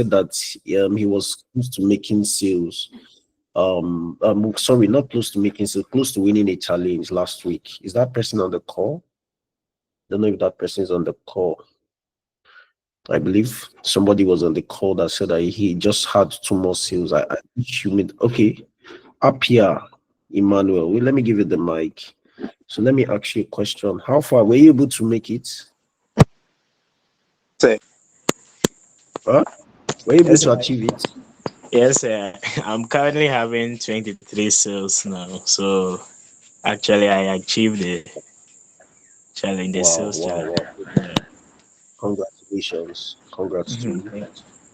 that he was close to making sales. Sorry, not close to making sales, close to winning a challenge last week. Is that person on the call? Don't know if that person is on the call. I believe somebody was on the call that said that he just had two more sales. I you mean okay. Up here, Emmanuel. Well, let me give you the mic. So let me ask you a question. How far were you able to make it? Sir. Huh? Were you able Yes, to sir. achieve it? Yes, sir. I'm currently having 23 sales now. So actually, I achieved the challenge, the Wow, sales wow, challenge. wow. Yeah. Congratulations. Congrats to Mhm. you.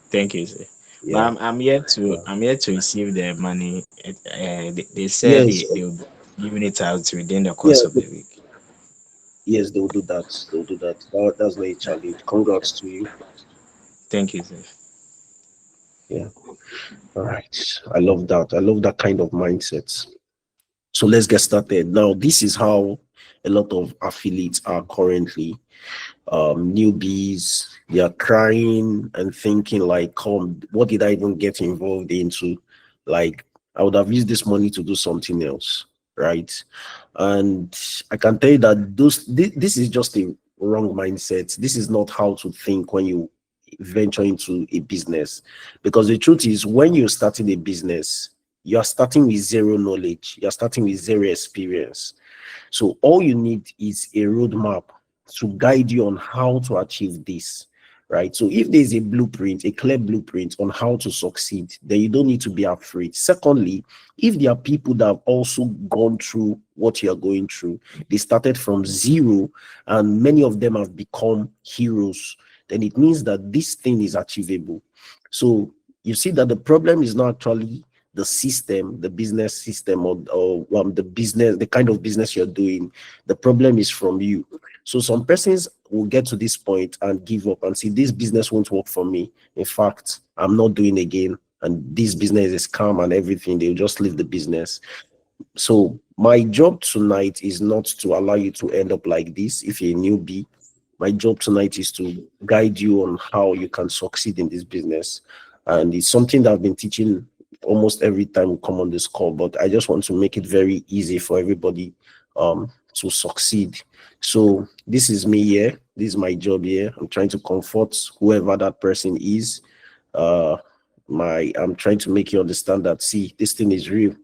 Thank you, sir. But Yeah. Yeah. I'm yet to receive the money. They said Yes. they will be giving it out within the Yeah. course of the week. Yes, they'll do that. They'll do that. That's not a challenge. Congrats to you. Thank you, sir. Yeah. All right. I love that. I love that kind of mindset. So let's get started. Now, this is how a lot of affiliates are currently. Newbies, they are crying and thinking like, come, what did I even get involved into? Like, I would have used this money to do something else, right? And I can tell you that this is just a wrong mindset. This is not how to think when you venture into a business. Because the truth is, when you're starting a business, you're starting with zero knowledge, you're starting with zero experience. So all you need is a roadmap to guide you on how to achieve this, right? So if there's a blueprint, a clear blueprint on how to succeed, then you don't need to be afraid. Secondly, if there are people that have also gone through what you're going through, they started from zero and many of them have become heroes, then it means that this thing is achievable. So you see that the problem is not actually the system, the business system, or the business, the kind of business you're doing. The problem is from you. So some persons will get to this point and give up and say, this business won't work for me. In fact, I'm not doing again. And this business is calm and everything. They'll just leave the business. So my job tonight is not to allow you to end up like this if you're a newbie. My job tonight is to guide you on how you can succeed in this business. And it's something that I've been teaching almost every time we come on this call, but I just want to make it very easy for everybody to succeed. So this is me here. This is my job here. I'm trying to comfort whoever that person is. Uh, I'm trying to make you understand that, see, this thing is real,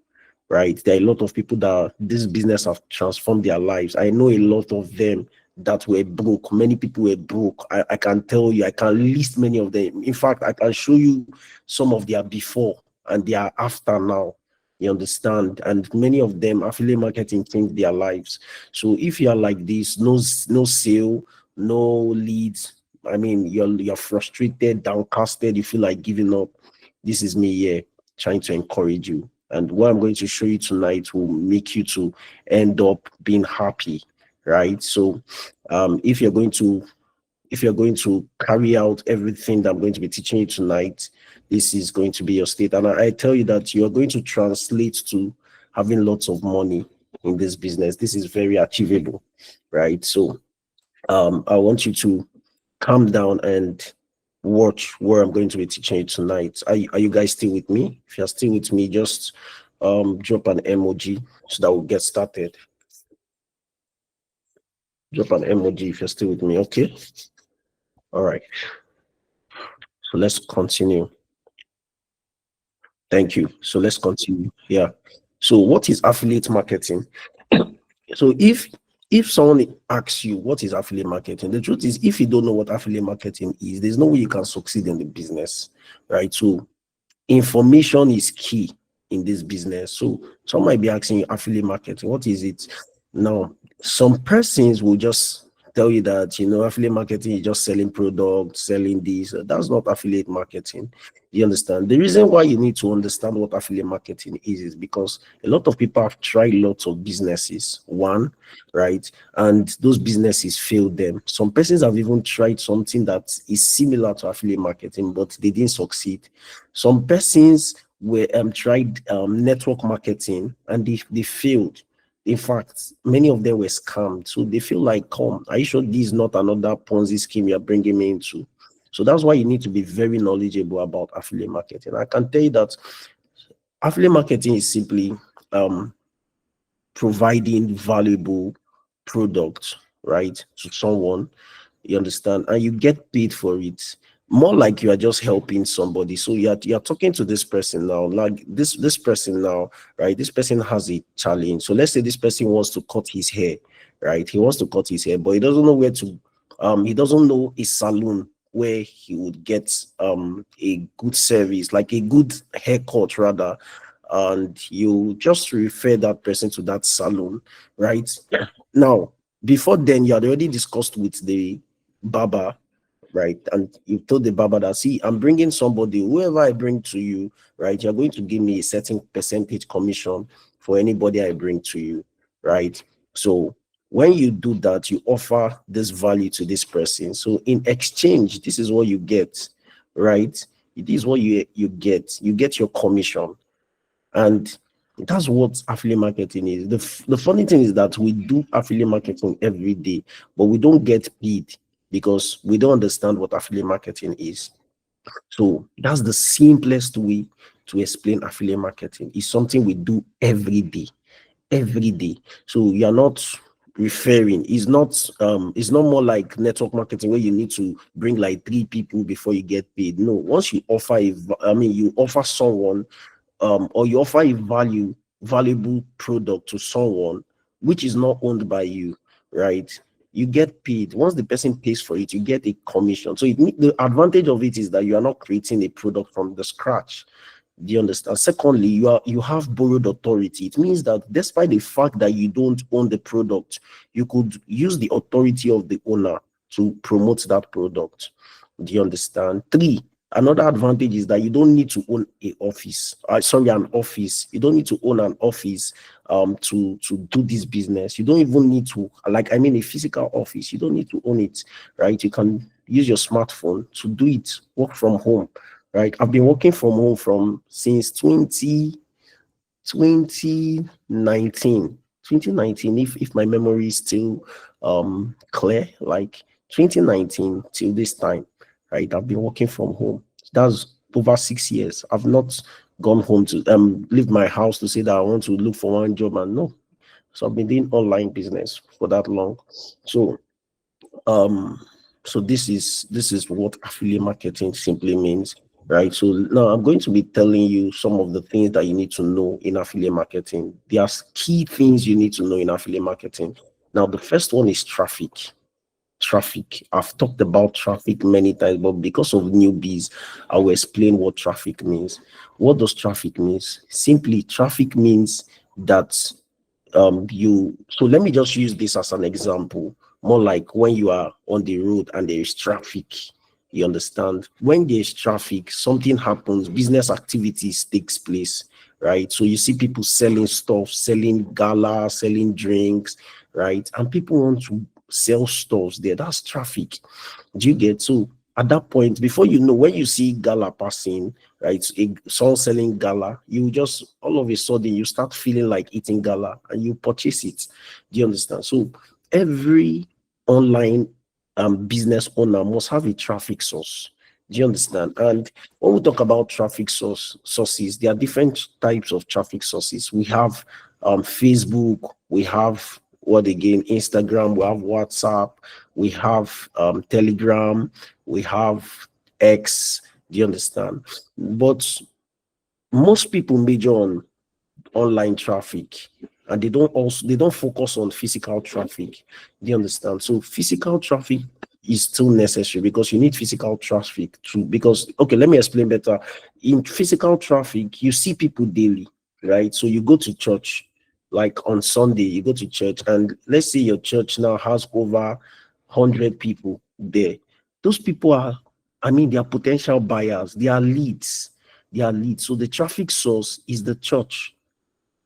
right? There are a lot of people that this business have transformed their lives. I know a lot of them that were broke. Many people were broke. I can tell you, I can list many of them. In fact, I can show you some of their before and their after now. You understand? And many of them, affiliate marketing changed their lives. So if you are like this, no sale, no leads. I mean, you're frustrated, downcasted, you feel like giving up. This is me here trying to encourage you. And what I'm going to show you tonight will make you to end up being happy, right? So if you're going to carry out everything that I'm going to be teaching you tonight, this is going to be your state. And I tell you that you're going to translate to having lots of money in this business. This is very achievable, right? So I want you to calm down and watch where I'm going to be teaching you tonight. Are you guys still with me? If you're still with me, just drop an emoji so that we'll get started. Drop an emoji if you're still with me. Okay. All right. So let's continue. Thank you. So let's continue. Yeah. So what is affiliate marketing? So if someone asks you what is affiliate marketing, the truth is if you don't know what affiliate marketing is, there's no way you can succeed in the business, right? So information is key in this business. So some might be asking you affiliate marketing, what is it? Now, some persons will just tell you that affiliate marketing is just selling products, selling this. That's not affiliate marketing. You understand? The reason why you need to understand what affiliate marketing is because a lot of people have tried lots of businesses, one, right? And those businesses failed them. Some persons have even tried something that is similar to affiliate marketing, but they didn't succeed. Some persons were tried network marketing and they failed. In fact, many of them were scammed. So they feel like, come, are you sure this is not another Ponzi scheme you're bringing me into? So that's why you need to be very knowledgeable about affiliate marketing. I can tell you that affiliate marketing is simply um providing valuable product, right, to someone, you understand, and you get paid for it. More like you are just helping somebody. So you're talking to this person now, like this person now, right? This person has a challenge. So let's say this person wants to cut his hair, right? He wants to cut his hair, but he doesn't know where to he doesn't know a salon where he would get a good service, like a good haircut rather, and you just refer that person to that salon, right? Now, before then, you had already discussed with the barber, right? And you told the barber that, see, I'm bringing somebody, whoever I bring to you, right? You're going to give me a certain percentage commission for anybody I bring to you, right? So when you do that, you offer this value to this person. So in exchange, this is what you get, right? It is what you get. You get your commission, and that's what affiliate marketing is. The funny thing is that we do affiliate marketing every day, but we don't get paid because we don't understand what affiliate marketing is. So that's the simplest way to explain affiliate marketing. It's something we do every day, every day. So you're not referring, it's not more like network marketing where you need to bring like three people before you get paid. No, once you offer you offer someone, or you offer a valuable product to someone which is not owned by you, right? You get paid. Once the person pays for it, you get a commission. So the advantage of it is that you are not creating a product from the scratch. Do you understand? Secondly, you have borrowed authority. It means that despite the fact that you don't own the product, you could use the authority of the owner to promote that product. Do you understand? Three, another advantage is that you don't need to own an office. You don't need to own an office to do this business. You don't even need to, a physical office. You don't need to own it, right? You can use your smartphone to do it, work from home, right? I've been working from home from since 2019. 2019, if my memory is still clear, like 2019 till this time, right? I've been working from home. That's over 6 years. I've not gone home to leave my house to say that I want to look for one job, and no. So I've been doing online business for that long. So um this is what affiliate marketing simply means, right? So now I'm going to be telling you some of the things that you need to know in affiliate marketing. There are key things you need to know in affiliate marketing. Now the first one is traffic. I've talked about traffic many times, but because of newbies, I will explain what traffic means. What does traffic means? Simply, traffic means that you so let me just use this as an example, more like when you are on the road and there is traffic. You understand, when there's traffic, something happens, business activities takes place, right? So you see people selling stuff, selling gala, selling drinks, right? And people want to sell stuff there. That's traffic. Do you get? So at that point, before you know, when you see gala passing, right, someone selling gala, you just all of a sudden you start feeling like eating gala and you purchase it. Do you understand? So every online business owner must have a traffic source. Do you understand? And when we talk about sources, there are different types of traffic sources. We have Facebook, we have what again, Instagram, we have WhatsApp, we have Telegram, we have X. Do you understand? But most people major on online traffic, and they don't focus on physical traffic. Do you understand? So physical traffic is still necessary because you need physical traffic to because okay, let me explain better. In physical traffic, you see people daily, right? So you go to church, like on Sunday, you go to church, and let's say your church now has over 100 people there. Those people are, they are potential buyers, they are leads. They are leads. So the traffic source is the church.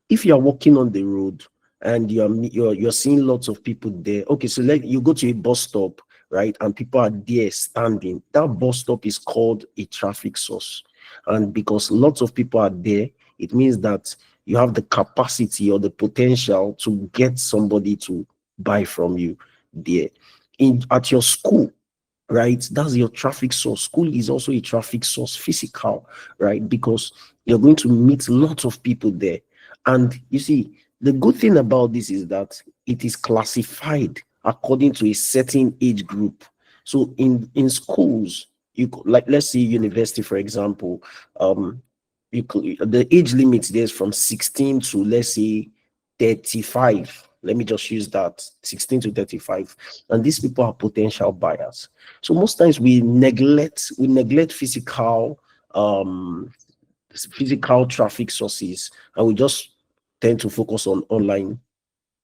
If you are walking on the road and you're seeing lots of people there, okay, so let you go to a bus stop, right, and people are there standing, that bus stop is called a traffic source. And because lots of people are there, it means that you have the capacity or the potential to get somebody to buy from you there. In at your school, right? That's your traffic source. School is also a traffic source, physical, right? Because you're going to meet lots of people there. And you see, the good thing about this is that it is classified according to a certain age group. So in schools, like, let's say university, for example, the age limit there is from 16 to, let's say, 35. Let me just use that, 16 to 35. And these people are potential buyers. So most times we neglect physical traffic sources, and we just tend to focus on online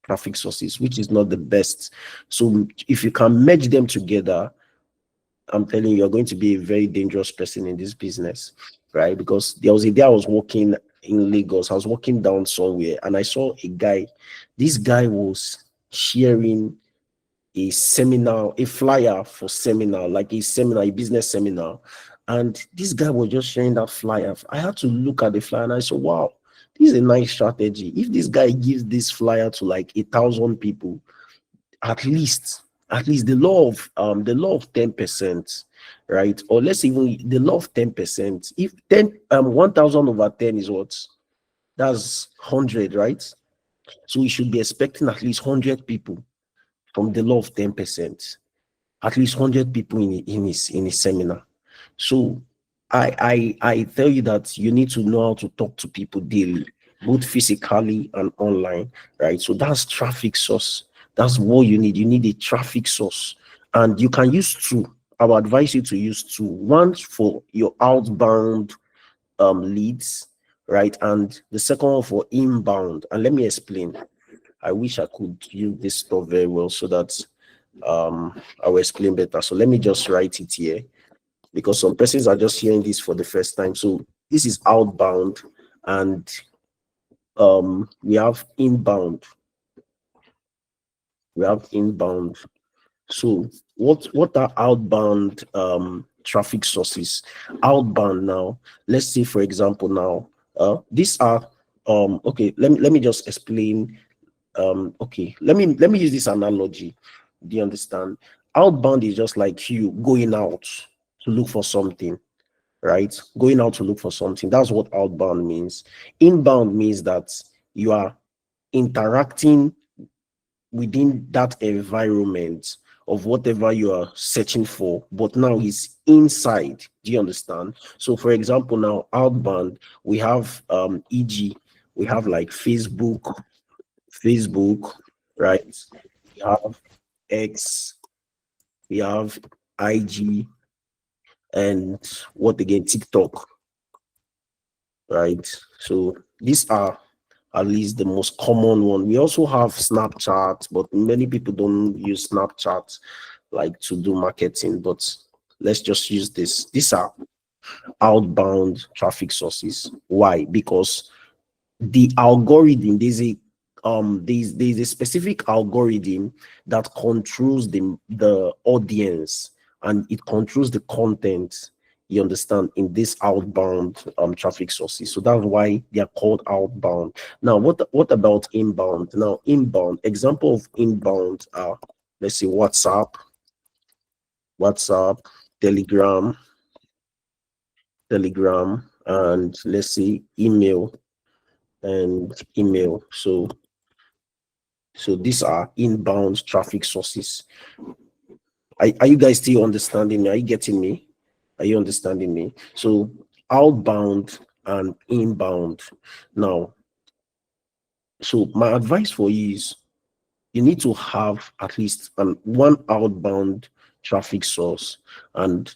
traffic sources, which is not the best. So if you can merge them together, I'm telling you, you're going to be a very dangerous person in this business, right? Because there was a day I was walking in Lagos, I was walking down somewhere, and I saw a guy. This guy was sharing a seminar, a flyer for seminar, like a seminar, a business seminar. And this guy was just sharing that flyer. I had to look at the flyer and I said, wow, this is a nice strategy. If this guy gives this flyer to like 1,000 people, at least the law of 10%, right? Or let's even the law of 10%. If 1,000 over 10 is what? That's 100, right? So we should be expecting at least 100 people from the law of 10%, at least 100 people in his seminar. So I tell you that you need to know how to talk to people daily, both physically and online, right? So that's traffic source. That's what you need. You need a traffic source, and you can use two. I would advise you to use two. One for your outbound leads, right, and the second one for inbound. And let me explain. I wish I could use this stuff very well so that I will explain better. So let me just write it here, because some persons are just hearing this for the first time. So this is outbound, and we have inbound. We have inbound. So what are outbound traffic sources? Outbound now, let's say for example now, these are okay, let me just explain. Okay, let me use this analogy. Do you understand? Outbound is just like you going out to look for something, right? Going out to look for something. That's what outbound means. Inbound means that you are interacting within that environment of whatever you are searching for, but now it's inside. Do you understand? So for example, now outbound, we have e.g., we have like Facebook, right? We have X, we have IG, and what again? TikTok, right? So these are at least the most common one. We also have Snapchat, but many people don't use Snapchat like to do marketing. But let's just use this. These are outbound traffic sources. Why? Because the algorithm, there's a specific algorithm that controls the audience, and it controls the content, you understand, in this outbound traffic sources. So that's why they are called outbound. Now what about inbound? Now inbound, example of inbound are, let's say, WhatsApp, telegram, and let's say email. So these are inbound traffic sources. Are you guys still understanding me? Are you getting me? Are you understanding me? So outbound and inbound. Now, so my advice for you is you need to have at least one outbound traffic source and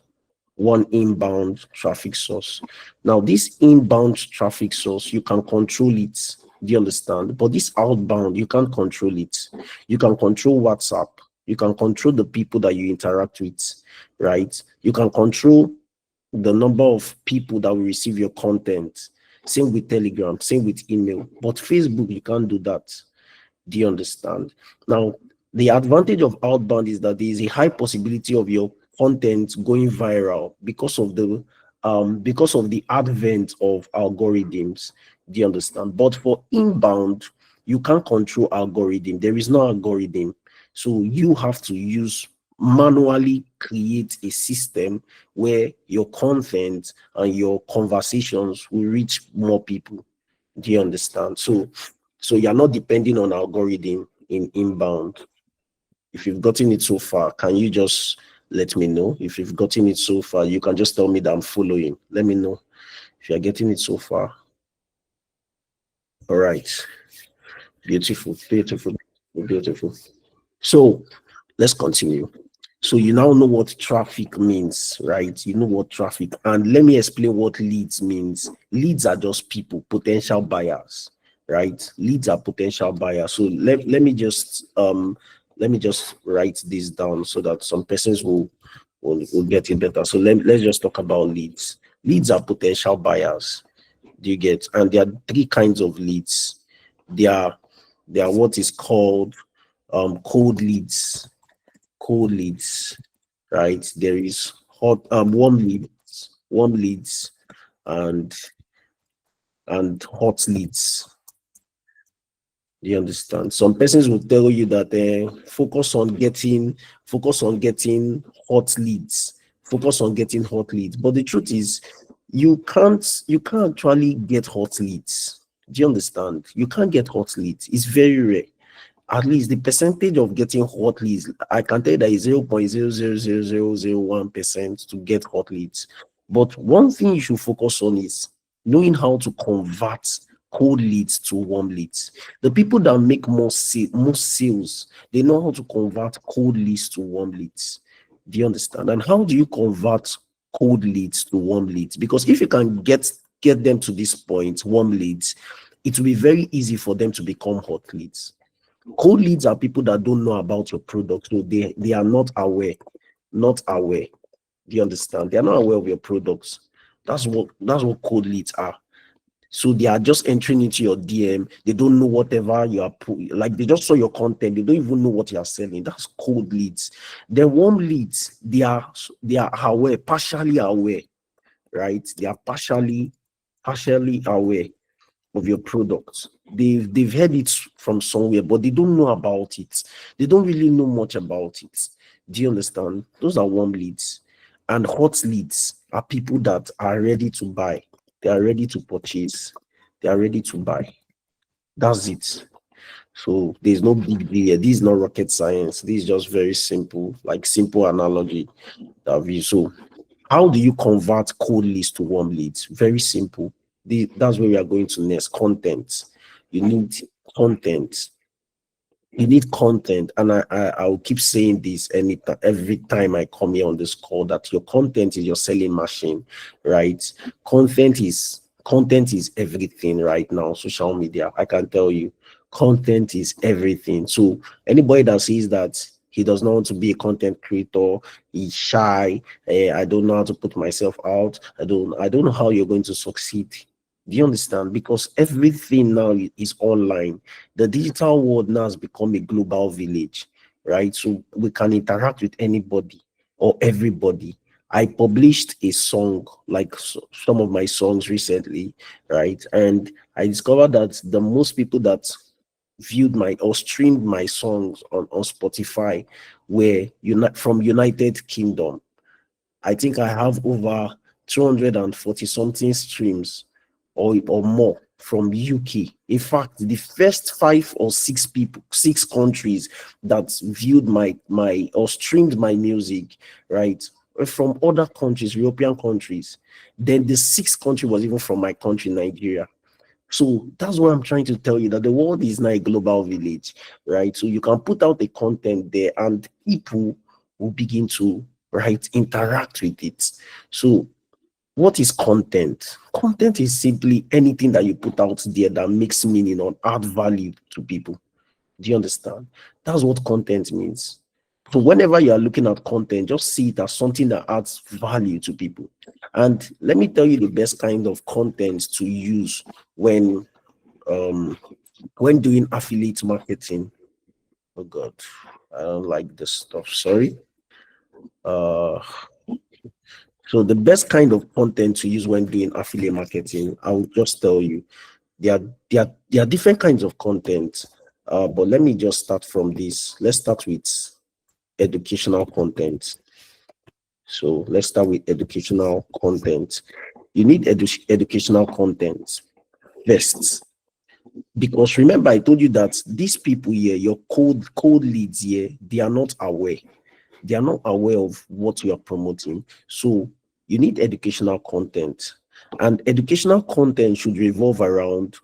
one inbound traffic source. Now, this inbound traffic source, you can control it. Do you understand? But this outbound, you can't control it. You can control WhatsApp. You can control the people that you interact with, right? You can control the number of people that will receive your content. Same with Telegram, same with email. But Facebook, you can't do that. Do you understand? Now, the advantage of outbound is that there is a high possibility of your content going viral because of the advent of algorithms. Do you understand? But for inbound, you can't control algorithm. There is no algorithm. So you have to use manually create a system where your content and your conversations will reach more people. Do you understand? So you're not depending on algorithm in inbound. If you've gotten it so far, can you just let me know? If you've gotten it so far, you can just tell me that I'm following. Let me know if you're getting it so far. All right. Beautiful, beautiful, beautiful. So let's continue. So you now know what traffic means, right? You know what traffic, and let me explain what leads means. Leads are just people, potential buyers, right? Leads are potential buyers. So let me just write this down so that some persons will get it better. So let's just talk about leads. Leads are potential buyers. Do you get? And there are three kinds of leads. They are what is called cold leads. Cold leads, right? There is warm leads, and hot leads. Do you understand? Some persons will tell you that focus on getting hot leads, focus on getting hot leads. But the truth is, you can't actually get hot leads. Do you understand? You can't get hot leads. It's very rare. At least the percentage of getting hot leads, I can tell you that is 0.0000001% to get hot leads. But one thing you should focus on is knowing how to convert cold leads to warm leads. The people that make most sales, they know how to convert cold leads to warm leads. Do you understand? And how do you convert cold leads to warm leads? Because if you can get them to this point, warm leads, it will be very easy for them to become hot leads. Cold leads are people that don't know about your product, so they are not aware. Not aware. Do you understand? They are not aware of your products. That's what cold leads are. So they are just entering into your DM. They don't know whatever you are like. They just saw your content. They don't even know what you are selling. That's cold leads. The warm leads, they are aware, partially aware, right? They are partially aware of your product. They've heard it from somewhere, but they don't know about it. They don't really know much about it. Do you understand? Those are warm leads. And hot leads are people that are ready to buy. They are ready to purchase. They are ready to buy. That's it. So there's no big deal here. This is not rocket science. This is just very simple, like simple analogy that we so how do you convert cold leads to warm leads? Very simple. That's where we are going to next. Content. You need content. You need content, and I'll keep saying this every time I come here on this call that your content is your selling machine, right? Content is everything right now. Social media, I can tell you, content is everything. So anybody that says that he does not want to be a content creator, he's shy, I don't know how to put myself out, I don't know how you're going to succeed. Do you understand? Because everything now is online. The digital world now has become a global village, right? So we can interact with anybody or everybody. I published a song, like some of my songs recently, right? And I discovered that the most people that viewed my or streamed my songs on Spotify were from United Kingdom. I think I have over 240 something streams or more from UK. In fact, the first 5 or 6 countries that viewed my or streamed my music, right, were from other countries, European countries. Then the sixth country was even from my country, Nigeria. So that's what I'm trying to tell you, that the world is now a global village, right? So you can put out the content there and people will begin to, right, interact with it. So what is content? Content is simply anything that you put out there that makes meaning or add value to people. Do you understand? That's what content means. So whenever you are looking at content, just see it as something that adds value to people. And let me tell you the best kind of content to use when um doing affiliate marketing. Oh God, I don't like this stuff. Sorry. Uh so the best kind of content to use when doing affiliate marketing, I will just tell you, there are different kinds of content. But let me just start from this. Let's start with educational content. So let's start with educational content. You need educational content first, because remember I told you that these people here, your cold leads here, they are not aware. They are not aware of what you are promoting. So you need educational content, and educational content should revolve around,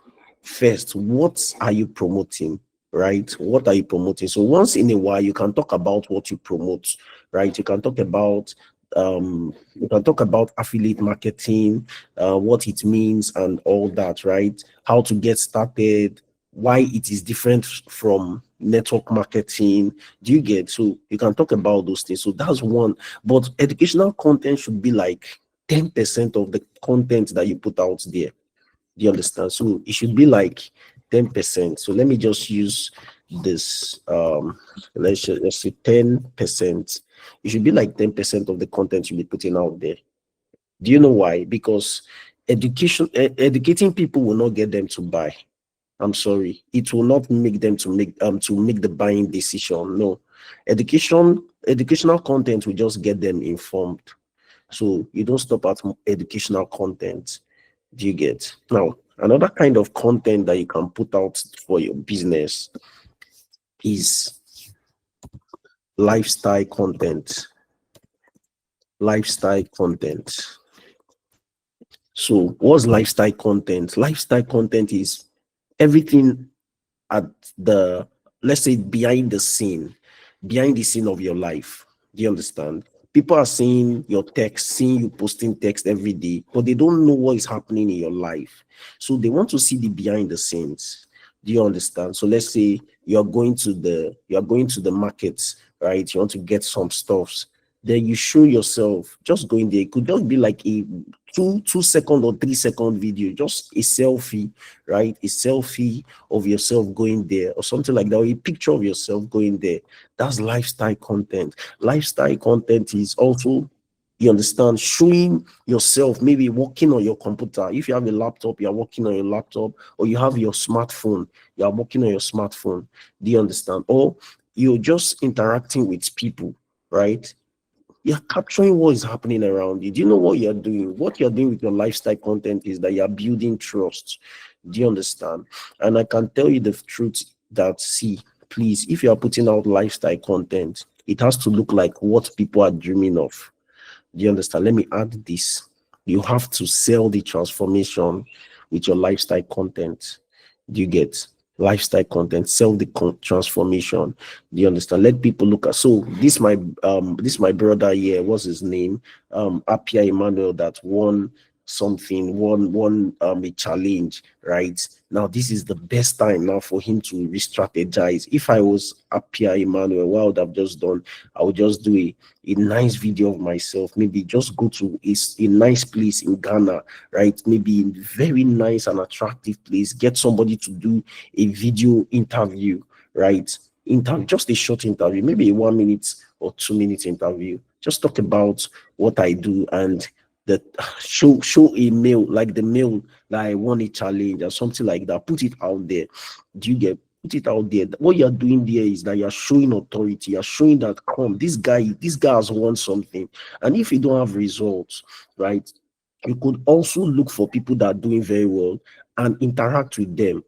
first, what are you promoting, right? What are you promoting? So once in a while you can talk about what you promote, right? You can talk about affiliate marketing, what it means and all that, right? How to get started, why it is different from network marketing. Do you get? So you can talk about those things. So that's one. But educational content should be like 10% of the content that you put out there. Do you understand? So it should be like 10%. So let me just use this. Let's say 10%. It should be like 10% of the content you'll be putting out there. Do you know why? Because educating people will not get them to buy. I'm sorry, it will not make them to make the buying decision. No, educational content will just get them informed. So you don't stop at educational content. Do you get? Now, another kind of content that you can put out for your business is lifestyle content. Lifestyle content. So what's lifestyle content? Lifestyle content is everything at the, let's say, behind the scene of your life. Do you understand? People are seeing your text, seeing you posting text every day, but they don't know what is happening in your life. So they want to see the behind the scenes. Do you understand? So let's say you're going to the markets, right? You want to get some stuffs. Then you show yourself just going there. It could just be like a 2 second or 3 second video, just a selfie, right? A selfie of yourself going there or something like that, or a picture of yourself going there. That's lifestyle content. Lifestyle content is also, you understand, showing yourself maybe working on your computer. If you have a laptop, you're working on your laptop, or you have your smartphone, you're working on your smartphone. Do you understand? Or you're just interacting with people, right? You're capturing what is happening around you. Do you know what you're doing? What you're doing with your lifestyle content is that you're building trust. Do you understand? And I can tell you the truth that, see, please, if you are putting out lifestyle content, it has to look like what people are dreaming of. Do you understand? Let me add this. You have to sell the transformation with your lifestyle content. Do you get? Lifestyle content, sell the transformation. Do you understand? Let people look at. So this my brother here, what's his name? Apia Emmanuel, that won something, won a challenge, right? Now this is the best time now for him to re-strategize. If I was Apia Emmanuel, what I would have just done, I would just do a nice video of myself, maybe just go to a nice place in Ghana, right? Maybe in very nice and attractive place, get somebody to do a video interview, right? Just a short interview, maybe a 1 minute or 2 minute interview. Just talk about what I do, and that show a mail, like the mail that I won a challenge or something like that. Put it out there. Do you get? Put it out there. What you're doing there is that you're showing authority. You're showing that, come, this guy has won something. And if you don't have results, right, you could also look for people that are doing very well and interact with them.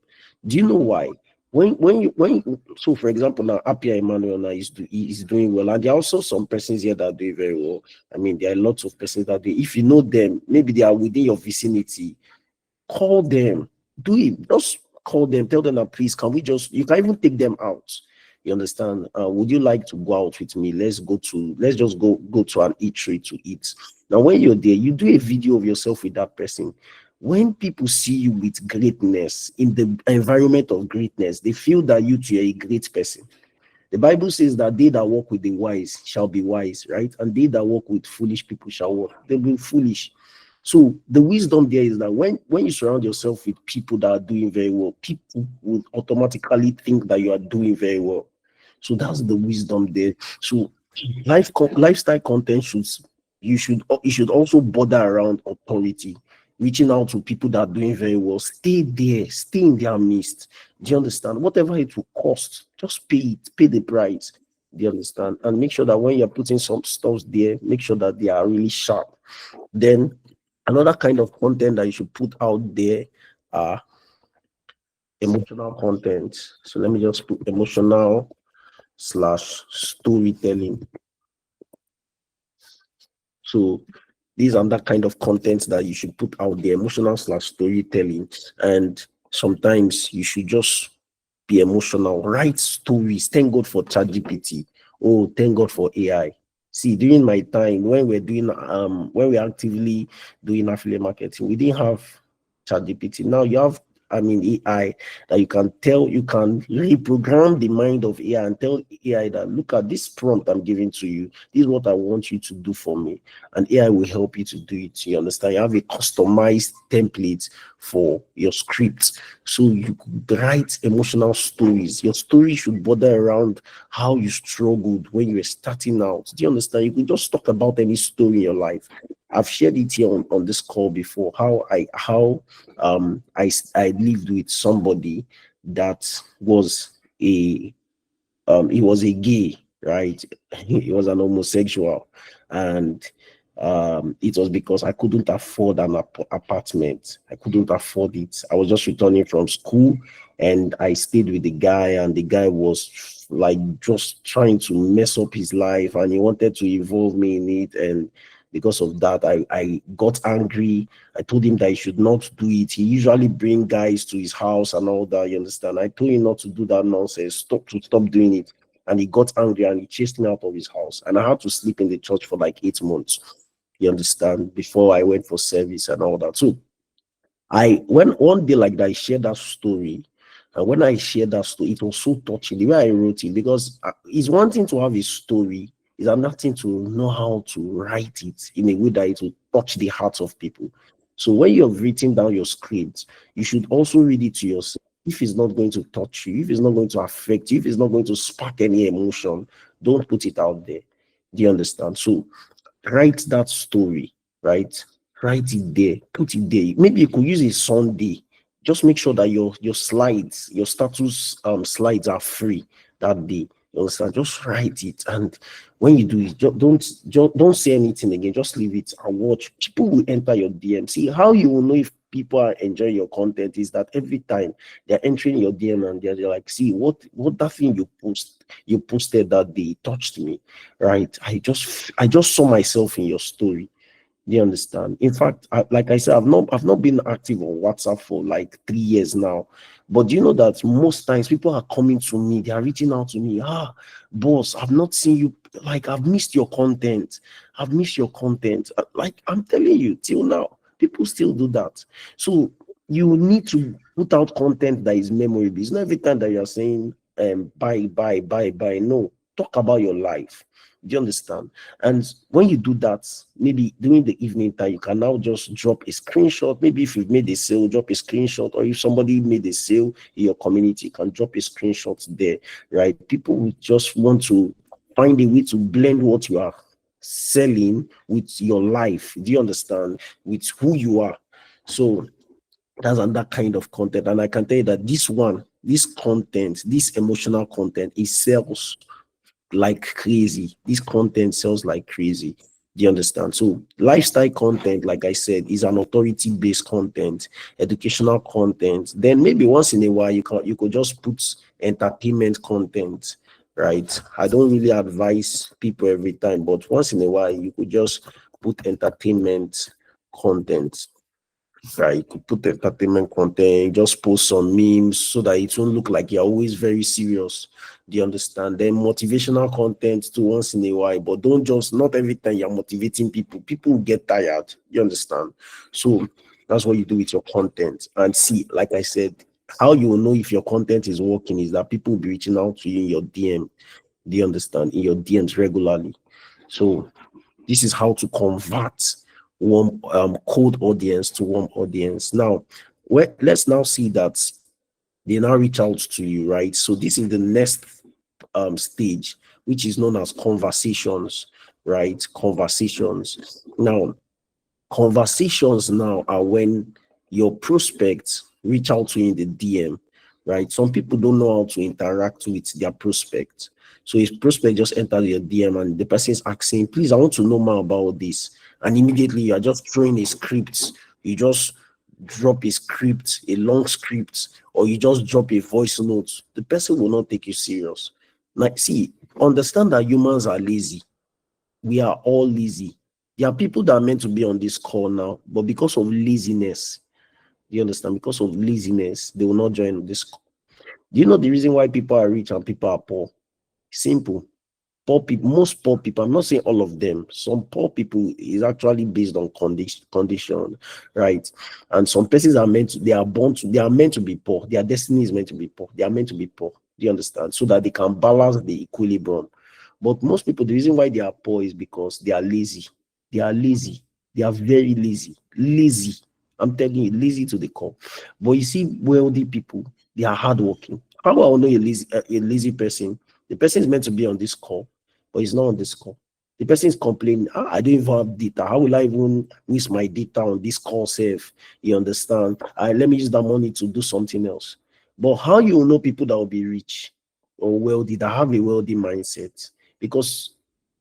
Do you know why? So for example, now Apia Emmanuel now is doing well, and there are also some persons here that are doing very well. I mean, there are lots of persons that do. If you know them, maybe they are within your vicinity, call them. Do it. Just call them. Tell them that, please, can we just? You can even take them out. You understand? Would you like to go out with me? Let's just go to an eatery to eat. Now, when you're there, you do a video of yourself with that person. When people see you with greatness in the environment of greatness, they feel that you too are a great person. The Bible says that they that walk with the wise shall be wise, right? And they that walk with foolish people shall walk. They'll be foolish. So the wisdom there is that when you surround yourself with people that are doing very well, people will automatically think that you are doing very well. So that's the wisdom there. So lifestyle content should also border around authority, reaching out to people that are doing very well. Stay there, stay in their midst. Do you understand? Whatever it will cost, just pay it, pay the price. Do you understand? And make sure that when you're putting some stuff there, make sure that they are really sharp. Then another kind of content that you should put out there are emotional content. So let me just put emotional slash storytelling. So these are that kind of content that you should put out there, emotional slash storytelling. And sometimes you should just be emotional, write stories. Thank God for ChatGPT. Oh, thank God for AI. See, during my time when we're actively doing affiliate marketing, we didn't have ChatGPT. Now you have, AI, that you can reprogram the mind of AI and tell AI that, look at this prompt I'm giving to you. This is what I want you to do for me. And AI will help you to do it. You understand? You have a customized template for your script. So you could write emotional stories. Your story should border around how you struggled when you were starting out. Do you understand? You could just talk about any story in your life. I've shared it here on this call before, I lived with somebody that was a he was a gay, right? He was an homosexual, and it was because I couldn't afford an apartment. I couldn't afford it. I was just returning from school, and I stayed with the guy, and the guy was like just trying to mess up his life, and he wanted to involve me in it. And because of that, I got angry. I told him that he should not do it. He usually bring guys to his house and all that. You understand? I told him not to do that nonsense. Stop doing it. And he got angry and he chased me out of his house. And I had to sleep in the church for like 8 months. You understand? Before I went for service and all that. So I when one day like that, I shared that story. And when I shared that story, it was so touching the way I wrote it, because it's one thing to have a story, it's another thing to know how to write it in a way that it will touch the hearts of people. So when you've written down your script, you should also read it to yourself. If it's not going to touch you, if it's not going to affect you, if it's not going to spark any emotion, don't put it out there. Do you understand? So write that story, right? Write it there, put it there. Maybe you could use a Sunday. Just make sure that your slides, your status slides are free that day. You understand? Just write it, and when you do it, don't say anything again. Just leave it and watch. People will enter your DM. See how you will know if people are enjoying your content is that every time they're entering your DM and they're like, see what that thing you posted that day touched me, right? I just saw myself in your story. Do you understand? In fact, like I said, I've not been active on WhatsApp for like 3 years now. But do you know that most times people are coming to me, they are reaching out to me. Boss, I've not seen you. Like, I've missed your content. I've missed your content. Like, I'm telling you, till now, people still do that. So you need to put out content that is memorable. It's not every time that you're saying bye. No, talk about your life. Do you understand? And when you do that, maybe during the evening time, you can now just drop a screenshot. Maybe if you've made a sale, drop a screenshot, or if somebody made a sale in your community, you can drop a screenshot there, right? People will just want to find a way to blend what you are selling with your life. Do you understand? With who you are. So that's that kind of content. And I can tell you that this content, this emotional content, it sells like crazy. This content sells like crazy. Do you understand? So lifestyle content, like I said, is an authority-based content, educational content. Then maybe once in a while you could just put entertainment content, right? I don't really advise people every time, but once in a while you could just put entertainment content. Right, you could put entertainment content, just post some memes so that it won't look like you're always very serious. Do you understand? Then motivational content too once in a while, but don't just not every time you're motivating people. People will get tired. You understand? So that's what you do with your content. And see, like I said, how you will know if your content is working is that people will be reaching out to you in your DM. Do you understand? In your DMs regularly. So this is how to convert warm cold audience to warm audience. Now, let's now see that they now reach out to you, right? So this is the next stage, which is known as conversations, right? Conversations. Now, conversations now are when your prospects reach out to you in the DM, right? Some people don't know how to interact with their prospects. So his prospect just entered your DM and the person is asking, please, I want to know more about this. And immediately you are just throwing a script. You just drop a script, a long script, or you just drop a voice note. The person will not take you serious. Like, see, understand that humans are lazy. We are all lazy. There are people that are meant to be on this call now, but because of laziness, you understand? Because of laziness, they will not join this call. Do you know the reason why people are rich and people are poor? Simple. Poor people, most poor people, I'm not saying all of them, some poor people is actually based on condition, right? And some persons are meant to, they are born to, they are meant to be poor. Their destiny is meant to be poor. They are meant to be poor. Do you understand? So that they can balance the equilibrium. But most people, the reason why they are poor is because they are lazy. They are lazy. They are very lazy. Lazy. I'm telling you, lazy to the core. But you see, wealthy people, they are hardworking. How will I know a lazy person? The person is meant to be on this call, but he's not on this call. The person is complaining, I don't even have data. How will I even waste my data on this call safe? You understand? Let me use that money to do something else. But how you will know people that will be rich or wealthy, that have a wealthy mindset? Because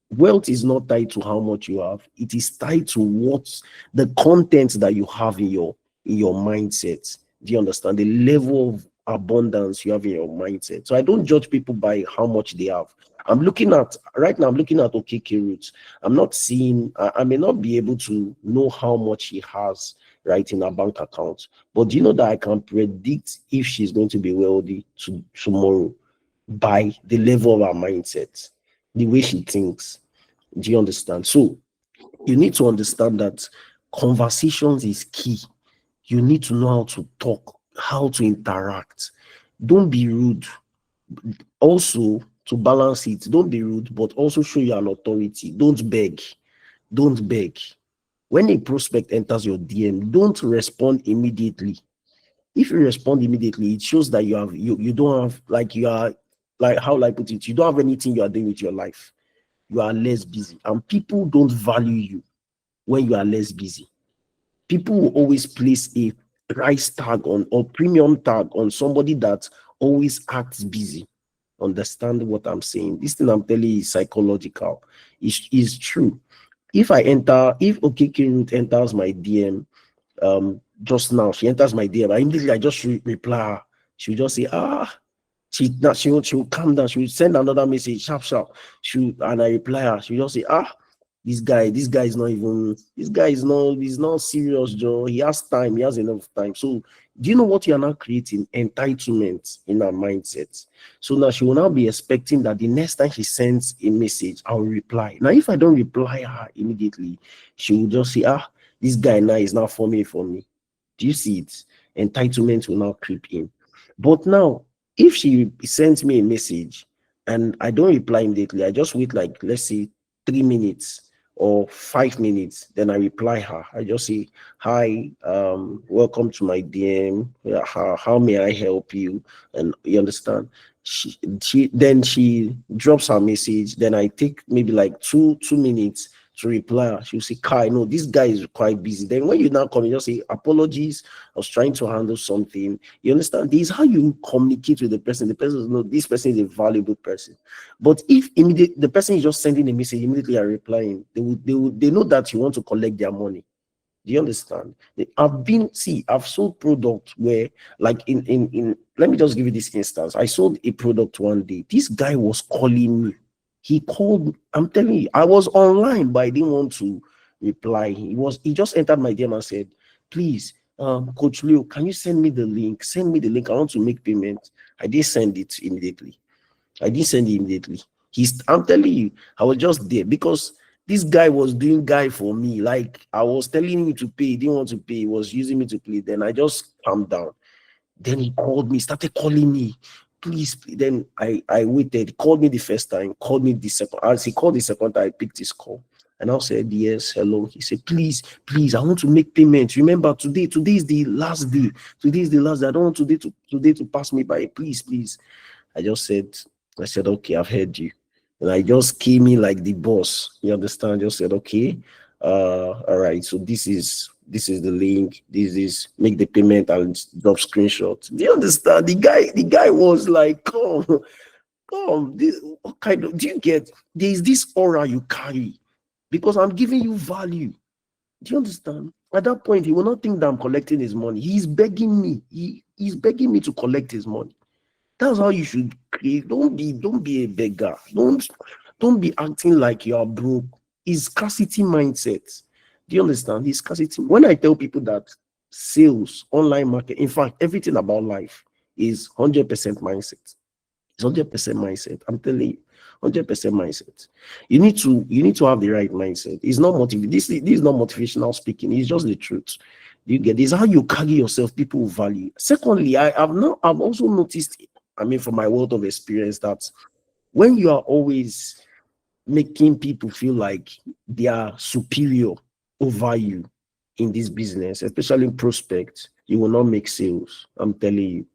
wealth is not tied to how much you have. It is tied to what the content that you have in your mindset. Do you understand? The level of abundance you have in your mindset. So I don't judge people by how much they have. I'm looking at right now, I'm looking at OKK Roots. I'm not seeing, I may not be able to know how much he has right in her bank account. But do you know that I can predict if she's going to be wealthy tomorrow by the level of her mindset, the way she thinks. Do you understand? So you need to understand that conversations is key. You need to know how to talk, how to interact. Don't be rude. Also, to balance it, don't be rude, but also show you an authority. Don't beg. Don't beg. When a prospect enters your DM, don't respond immediately. If you respond immediately, it shows that you don't have, like, you are, like, how will I put it, you don't have anything you are doing with your life. You are less busy, and people don't value you when you are less busy. People will always place a price tag on or premium tag on somebody that always acts busy. Understand what I'm saying? This thing I'm telling you is psychological. It's true. If OKK Root enters my DM, just now, she enters my DM, I just reply her. She'll just say, she'll calm down. She'll send another message, sharp, sharp. And I reply her. She'll just say, this guy is not even, he's not serious, Joe. He has time, he has enough time. So do you know what you are now creating? Entitlement in her mindset. So now she will now be expecting that the next time she sends a message, I'll reply. Now, if I don't reply her immediately, she will just say, this guy now is not forming for me. Do you see it? Entitlement will now creep in. But now, if she sends me a message and I don't reply immediately, I just wait, like, let's say 3 minutes or 5 minutes, then I reply her. I just say, hi, welcome to my DM. Yeah, how may I help you? And you understand? She drops her message. Then I take maybe like two minutes to reply her. She'll say, Kai, no, this guy is quite busy. Then when you now come, you just say, apologies, I was trying to handle something. You understand? This is how you communicate with the person. The person knows this person is a valuable person. But if immediately the person is just sending a message, immediately are replying, they know that you want to collect their money. Do you understand? I've sold product where, like, in let me just give you this instance. I sold a product one day. This guy was calling me. He called, I'm telling you, I was online, but I didn't want to reply. He just entered my DM and said, please, Coach Leo, can you send me the link? Send me the link. I want to make payment. I did send it immediately. I'm telling you, I was just there because this guy was doing guy for me. Like, I was telling him to pay, he didn't want to pay, he was using me to play. Then I just calmed down. Then he called me, started calling me, please. Then I waited. He called me the first time, called me the second. As he called the second time, I picked his call. And I said, yes, hello. He said, please, I want to make payment. Remember, today is the last day. Today is the last day. I don't want today to pass me by. Please. I said, okay, I've heard you. And I just came in like the boss. You understand? I just said, okay, all right. So this is the link. This is make the payment and drop screenshot. Do you understand? The guy was like, oh, What kind of, do you get, there's this aura you carry because I'm giving you value. Do you understand? At that point, he will not think that I'm collecting his money. He's begging me. He's begging me to collect his money. That's how you should create. Don't be a beggar. Don't be acting like you are broke. It's scarcity mindset. Do you understand? It's scarcity. When I tell people that sales, online market, in fact, everything about life is 100% mindset. It's 100% mindset. I'm telling you, 100% mindset. You need to have the right mindset. It's not this is not motivational speaking. It's just the truth. You get this? How you carry yourself, people will value. Secondly, I've also noticed, I mean, from my world of experience, that when you are always making people feel like they are superior over you in this business, especially in prospects, you will not make sales. I'm telling you,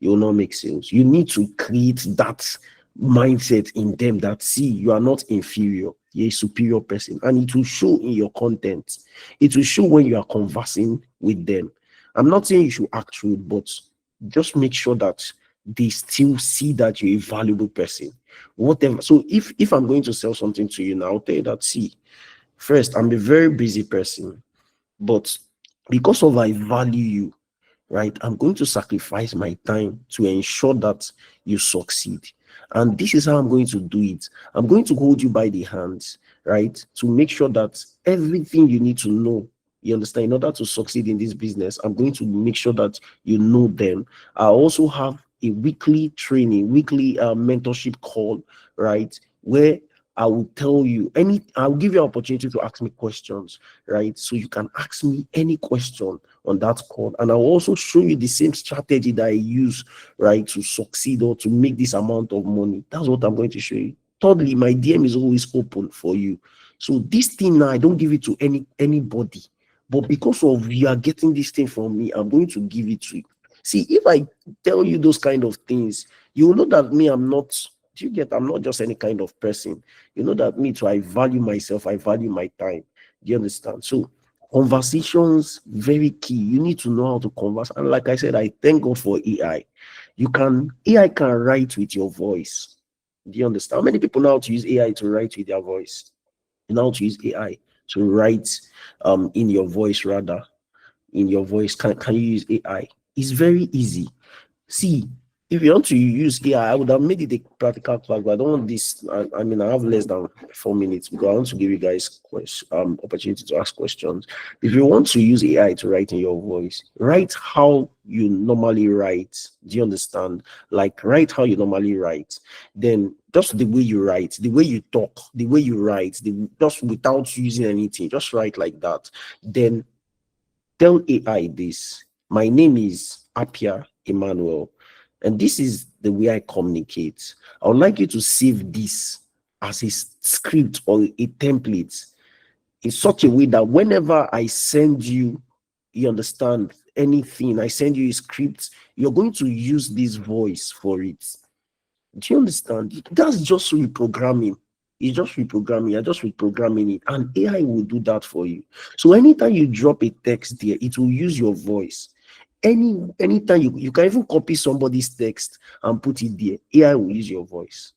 you will not make sales. You need to create that mindset in them that, see, you are not inferior, you're a superior person, and it will show in your content. It will show when you are conversing with them. I'm not saying you should act rude, but just make sure that they still see that you're a valuable person. Whatever. So if I'm going to sell something to you now, I'll tell you that, see, first, I'm a very busy person, but because of I value you, right, I'm going to sacrifice my time to ensure that you succeed. And this is how I'm going to do it. I'm going to hold you by the hands, right, to make sure that everything you need to know, you understand, in order to succeed in this business, I'm going to make sure that you know them. I also have a weekly training, weekly mentorship call, right, where I will tell you I'll give you an opportunity to ask me questions, right? So you can ask me any question on that call, and I'll also show you the same strategy that I use, right, to succeed or to make this amount of money. That's what I'm going to show you. Thirdly, my DM is always open for you. So this thing now, I don't give it to anybody, but because of you are getting this thing from me, I'm going to give it to you. See, if I tell you those kind of things, you will know that me, I'm not. Do you get? I'm not just any kind of person. You know that me too. I value myself. I value my time. Do you understand? So conversations very key. You need to know how to converse. And like I said, I thank God for AI. AI can write with your voice. Do you understand? How many people know how to use AI to write with their voice? You know how to use AI to write in your voice, rather, in your voice. Can you use AI? It's very easy. See, if you want to use AI, I would have made it a practical class, but I don't want this. I mean, I have less than 4 minutes because I want to give you guys opportunity to ask questions. If you want to use AI to write in your voice, write how you normally write. Do you understand? Like, write how you normally write. Then just the way you write, the way you talk, the way you write, just without using anything, just write like that. Then tell AI this: my name is Apia Emmanuel, and this is the way I communicate. I would like you to save this as a script or a template in such a way that whenever I send you, you understand, anything, I send you a script, you're going to use this voice for it. Do you understand? That's just reprogramming. It's just reprogramming. You're just reprogramming it, and AI will do that for you. So anytime you drop a text there, it will use your voice. Anytime you can even copy somebody's text and put it there, AI will use your voice.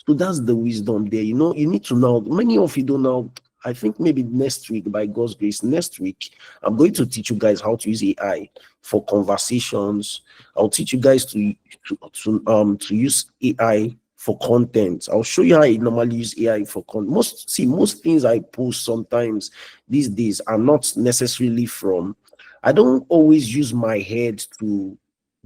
So that's the wisdom there. You know, you need to know. Many of you don't know. I think maybe next week, by God's grace, next week, I'm going to teach you guys how to use AI for conversations. I'll teach you guys to use AI for content. I'll show you how I normally use AI for content. Most things I post sometimes these days are not necessarily from. I don't always use my head to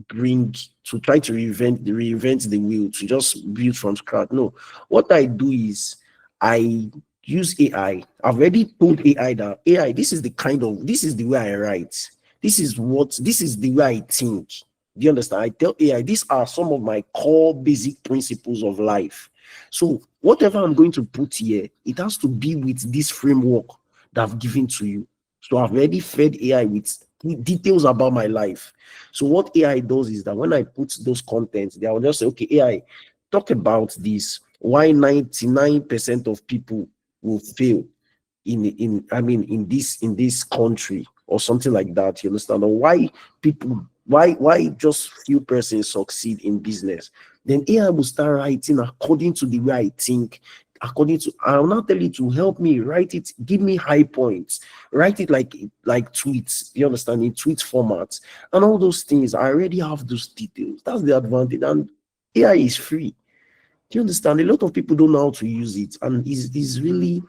try to reinvent the wheel, to just build from scratch. No, what I do is I use AI. I've already told AI that, AI, this is the way I write. This is the way I think. Do you understand? I tell AI, these are some of my core basic principles of life. So whatever I'm going to put here, it has to be with this framework that I've given to you. So I've already fed AI with details about my life. So what AI does is that when I put those contents, they will just say, okay, AI, talk about this. Why 99% of people will fail in this country, or something like that. You understand? Or why just few persons succeed in business. Then AI will start writing according to the way I think. According to, I'll now tell it to help me write it, give me high points, write it like tweets. You understand, in tweet formats and all those things. I already have those details. That's the advantage. And AI is free. Do you understand? A lot of people don't know how to use it, and is really,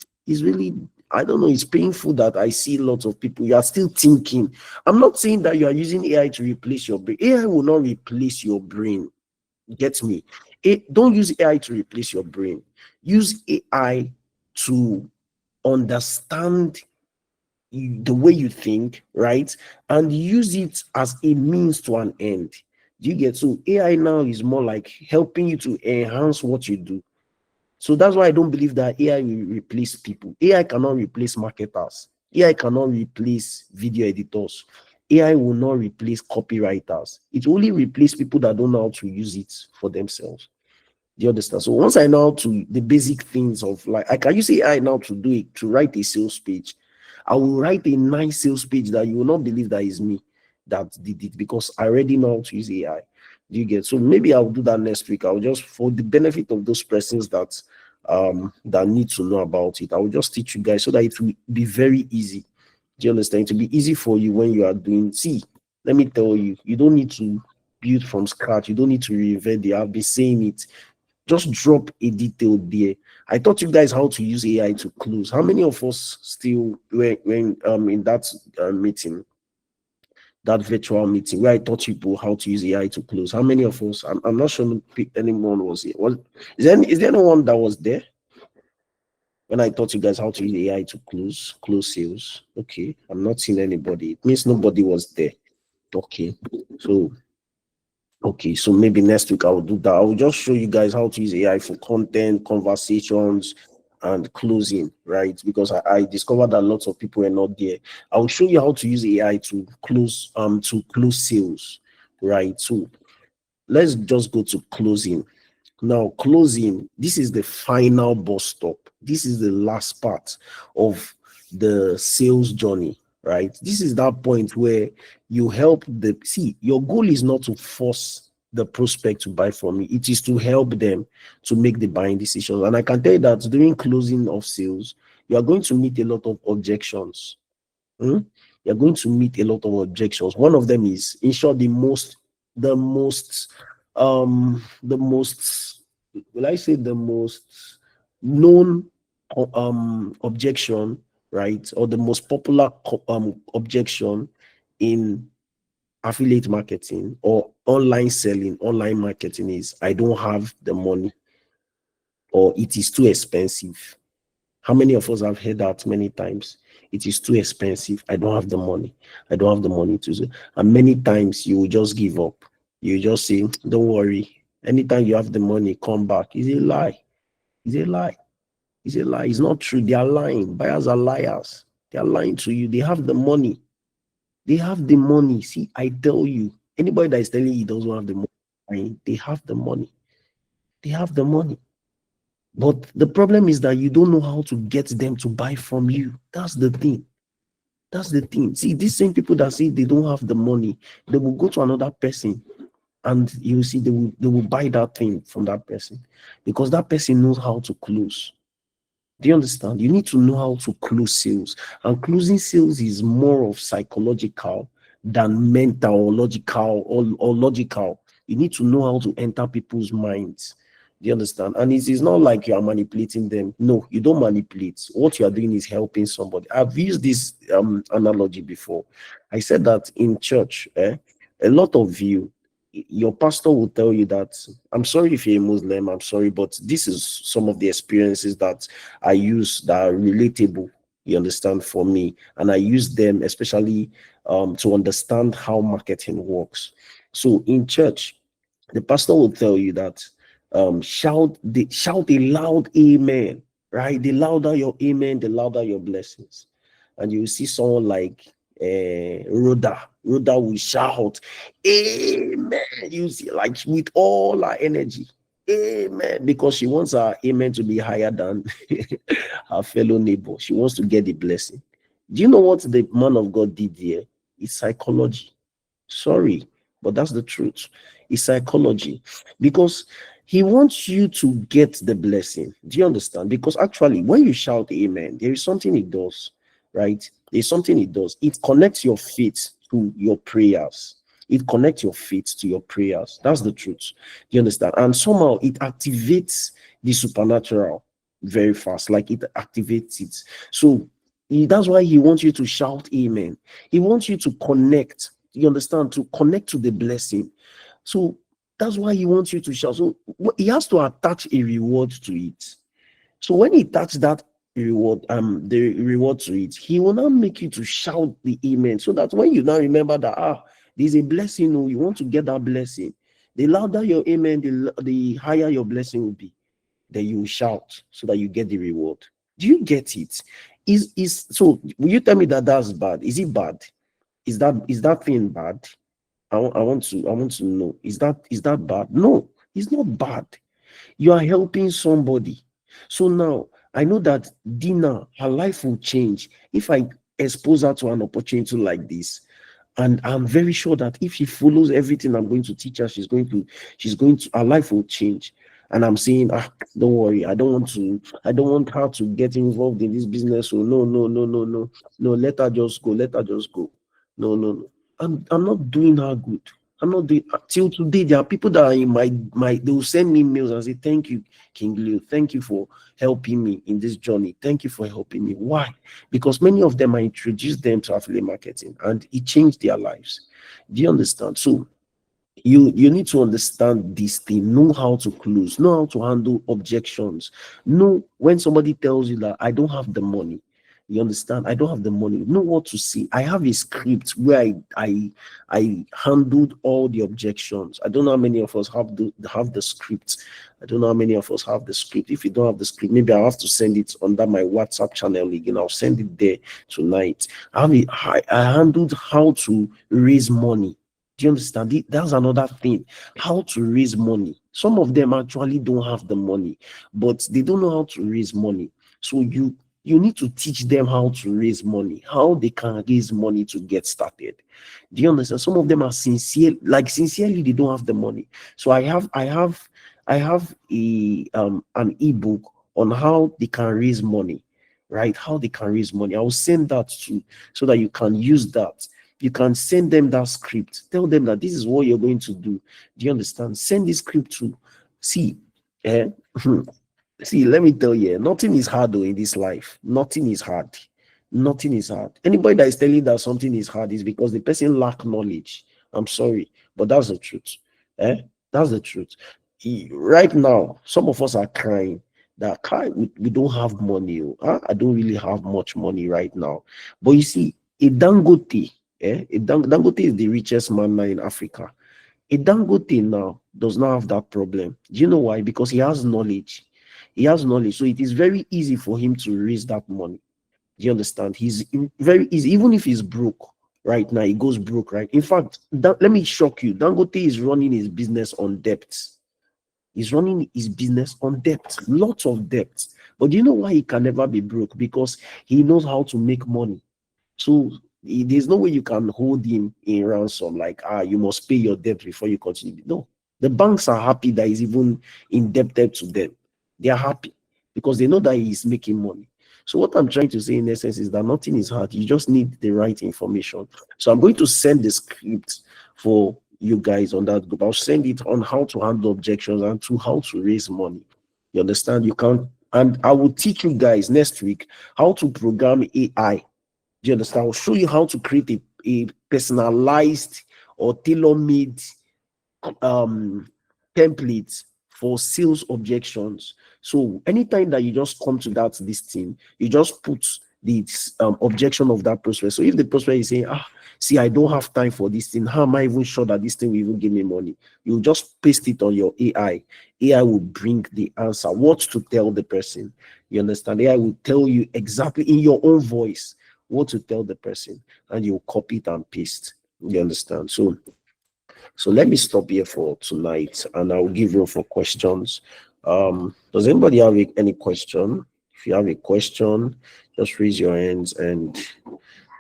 I don't know, it's painful that I see lots of people. You are still thinking. I'm not saying that you are using AI to replace your brain. AI will not replace your brain. Get me? Don't use AI to replace your brain. Use AI to understand the way you think, right? And use it as a means to an end. Do you get? So AI now is more like helping you to enhance what you do. So that's why I don't believe that AI will replace people. AI cannot replace marketers. AI cannot replace video editors. AI will not replace copywriters. It will only replace people that don't know how to use it for themselves. Do you understand? So once I know how to the basic things of, like, I can use AI now to do it, to write a sales page. I will write a nice sales page that you will not believe that is me that did it, because I already know how to use AI. Do you get? So maybe I'll do that next week. I'll just, for the benefit of those persons that need to know about it, I will just teach you guys so that it will be very easy. Do you understand? To be easy for you when you are doing. See, let me tell you, you don't need to build from scratch. You don't need to reinvent it. I've been saying it. Just drop a detail there. I taught you guys how to use AI to close. How many of us still when in that meeting, that virtual meeting where I taught people how to use AI to close? How many of us? I'm not sure anyone was here. Is there anyone that was there when I taught you guys how to use AI to close sales? Okay, I'm not seeing anybody. It means nobody was there. Okay, so okay, so maybe next week I will do that. I will just show you guys how to use AI for content, conversations, and closing, right? Because I discovered that lots of people are not there. I will show you how to use AI to close sales, right? So let's just go to closing. Now, closing, this is the final bus stop. This is the last part of the sales journey, right? This is that point where you help your goal is not to force the prospect to buy from you. It is to help them to make the buying decisions. And I can tell you that during closing of sales, you are going to meet a lot of objections. Hmm? You're going to meet a lot of objections. One of them is, in short, the most, will I say the most known objection, right? Or the most popular objection in affiliate marketing or online selling, online marketing is, I don't have the money, or it is too expensive. How many of us have heard that many times? It is too expensive. I don't have the money. I don't have the money to do. And many times you will just give up. You just say, don't worry. Anytime you have the money, come back. It's a lie. It's a lie. It's a lie. It's not true. They are lying. Buyers are liars. They are lying to you. They have the money. They have the money. See, I tell you, anybody that is telling you he doesn't have the money, they have the money. They have the money. But the problem is that you don't know how to get them to buy from you. That's the thing. That's the thing. See, these same people that say they don't have the money, they will go to another person, and you see they will buy that thing from that person, because that person knows how to close. Do you understand? You need to know how to close sales. And closing sales is more of psychological than mental or logical or logical. You need to know how to enter people's minds. Do you understand? And it is not like you are manipulating them. No, you don't manipulate. What you are doing is helping somebody. I've used this analogy before. I said that in church, a lot of you, your pastor will tell you that, I'm sorry if you're a Muslim, I'm sorry, but this is some of the experiences that I use that are relatable, you understand, for me. And I use them especially to understand how marketing works. So in church, the pastor will tell you that shout a loud amen, right? The louder your amen, the louder your blessings. And you see someone like Rhoda will shout, Amen. You see, like with all her energy, Amen, because she wants her amen to be higher than her fellow neighbor. She wants to get the blessing. Do you know what the man of God did here? It's psychology. Sorry. but that's the truth. It's psychology, because he wants you to get the blessing. Do you understand? Because actually, when you shout amen, there is something it does, right? There's something it does. It connects your faith to your prayers. It connects your faith to your prayers. That's the truth. Do you understand? And somehow it activates the supernatural very fast, like it activates it. So that's why he wants you to shout amen. He wants you to connect. You understand? To connect to the blessing. So that's why he wants you to shout. So he has to attach a reward to it. So when he attach that reward, the reward to it, he will now make you to shout the amen. So that when you now remember that there's a blessing, you want to get that blessing. The louder your amen, the higher your blessing will be. Then you will shout so that you get the reward. Do you get it? Is so? Will you tell me that that's bad? Is it bad? Is that thing bad? I want to know. Is that bad? No, it's not bad. You are helping somebody. So now I know that Dina, her life will change if I expose her to an opportunity like this. And I'm very sure that if she follows everything I'm going to teach her, her life will change. And I'm saying, don't worry, I don't want her to get involved in this business. So no, no, no, no, no, no, let her just go. Let her just go. No, no, no. I'm not doing her good. I'm not doing till today. There are people that are in my they will send me mails and say, thank you, King Leo. Thank you for helping me in this journey. Thank you for helping me. Why? Because many of them I introduced them to affiliate marketing and it changed their lives. Do you understand? So you need to understand this thing, know how to close, know how to handle objections, know when somebody tells you that I don't have the money. You understand? I don't have the money. Know what to say. I have a script where I handled all the objections. I don't know how many of us have the script. I don't know how many of us have the script. If you don't have the script, maybe I'll have to send it under my WhatsApp channel again. I'll send it there tonight. I handled how to raise money. Do you understand? That's another thing. How to raise money. Some of them actually don't have the money, but they don't know how to raise money. So you need to teach them how to raise money, how they can raise money to get started. Do you understand? Some of them are sincere, like sincerely, they don't have the money. So I have an ebook on how they can raise money, right? How they can raise money. I will send that to so that you can use that. You can send them that script. Tell them that this is what you're going to do. Do you understand? Send this script to see. Eh? See, let me tell you, nothing is hard though in this life. Nothing is hard. Nothing is hard. Anybody that is telling that something is hard is because the person lack knowledge. I'm sorry, but that's the truth. Eh? That's the truth. Right now, some of us are crying that we don't have money. I don't really have much money right now. But you see, a Dangote, Dangote is the richest man now in Africa. A Dangote now does not have that problem. Do you know why? Because he has knowledge. He has knowledge. So it is very easy for him to raise that money. Do you understand? Very easy. Even if he's broke right now, he goes broke, right? In fact, let me shock you. Dangote is running his business on debt. He's running his business on debt, lots of debt. But do you know why he can never be broke? Because he knows how to make money. So there's no way you can hold him in ransom, like you must pay your debt before you continue. No, the banks are happy that he's even indebted to them. They are happy because they know that he's making money. So what I'm trying to say in essence is that nothing is hard. You just need the right information. So I'm going to send the script for you guys on that group. I'll send it on how to handle objections and to how to raise money. You understand? You can't, and I will teach you guys next week how to program AI. Do you understand? I'll show you how to create a personalized or tailor-made templates for sales objections. So anytime that you just come to this thing, you just put the objection of that prospect. So if the prospect is saying, see, I don't have time for this thing, how am I even sure that this thing will even give me money? You just paste it on your AI. AI will bring the answer, what to tell the person. You understand? AI will tell you exactly in your own voice what to tell the person, and you copy it and paste. You understand? So let me stop here for tonight, and I'll give room for questions. Does anybody have any question? If you have a question, just raise your hands and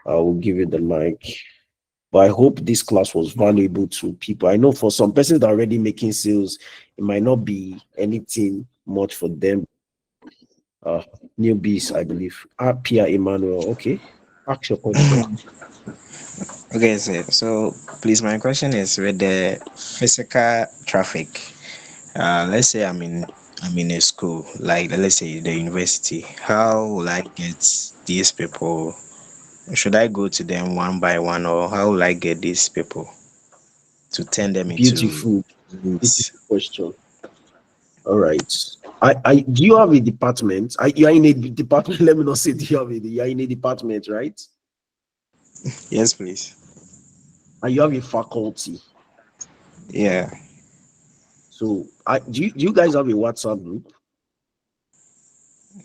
I will give you the mic. But I hope this class was valuable to people. I know for some persons that are already making sales, it might not be anything much for them. Uh, Newbies, I believe. Pia Emmanuel. Okay. Ask your question. Okay, so please, my question is with the physical traffic. Let's say I'm in a school, like let's say the university. How will I get these people? Should I go to them one by one, or how will I get these people to turn them into Beautiful, leads? beautiful question. All right. I do you have a department? You are in a department. Let me not say do you have a you are in a department, right? Yes, please. And you have a faculty. Yeah, So I do you guys have a WhatsApp group?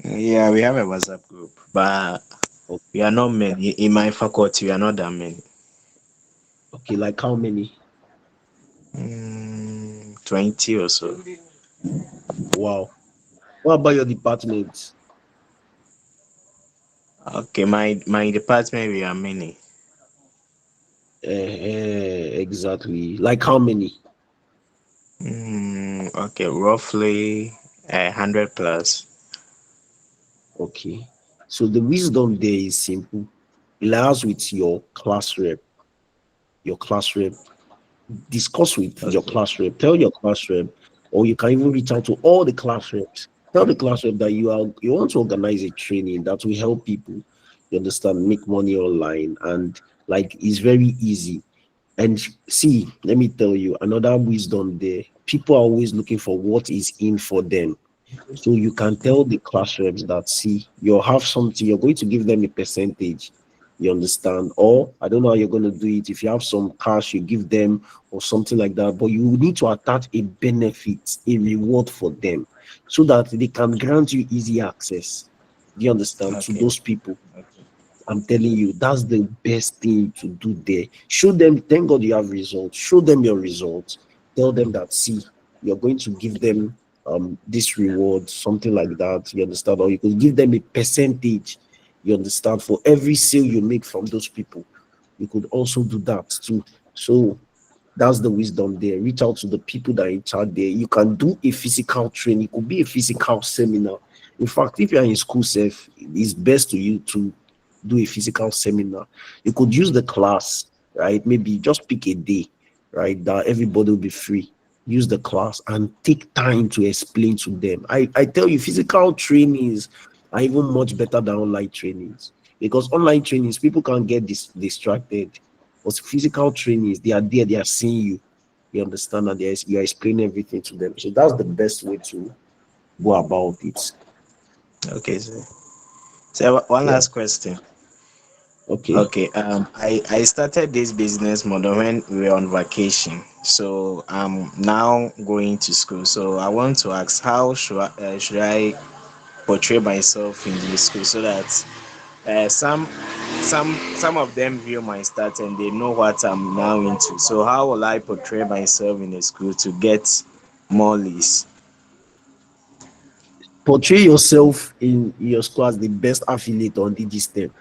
yeah, we have a WhatsApp group, but O- we are not many in my faculty. We are not that many. Okay, like how many? 20 or so. Wow. What about your department? Okay, my department we are many. Exactly. Like how many? Okay, roughly 100 plus. Okay. So the wisdom there is simple. Lies with your class rep. Your class rep. Discuss with your Okay, class rep. Tell your class rep, or you can even reach out to all the class reps. Tell the class rep that you want to organize a training that will help people. You understand, make money online, and like it's very easy. And see, let me tell you another wisdom there. People are always looking for what is in for them. So you can tell the class reps that see, you'll have something, you're going to give them a percentage. You understand? Or I don't know how you're going to do it. If you have some cash, you give them or something like that. But you need to attach a benefit, a reward for them so that they can grant you easy access. Do you understand? To okay, those people. okay, I'm telling you, that's the best thing to do there. Show them, thank God you have results. Show them your results. Tell them that, see, you're going to give them this reward, something like that. You understand? Or you could give them a percentage, you understand, for every sale you make from those people. You could also do that too. So that's the wisdom there. Reach out to the people that are in charge there. You can do a physical training. It could be a physical seminar. In fact, if you're in school, safe, it's best to you to do a physical seminar. You could use the class, right? Maybe just pick a day, right? That everybody will be free. Use the class and take time to explain to them. I tell you, physical trainings are even much better than online trainings because online trainings people can get distracted. But physical trainings, they are there, they are seeing you. You understand, and you are explaining everything to them. So that's the best way to go about it. okay. So one Yeah. last question. Okay. Okay, I started this business model when we were on vacation. So I'm now going to school. So I want to ask, how should I portray myself in the school so that some of them view my stats and they know what I'm now into. So how will I portray myself in the school to get more leads? Portray yourself in your school as the best affiliate on DigiStem.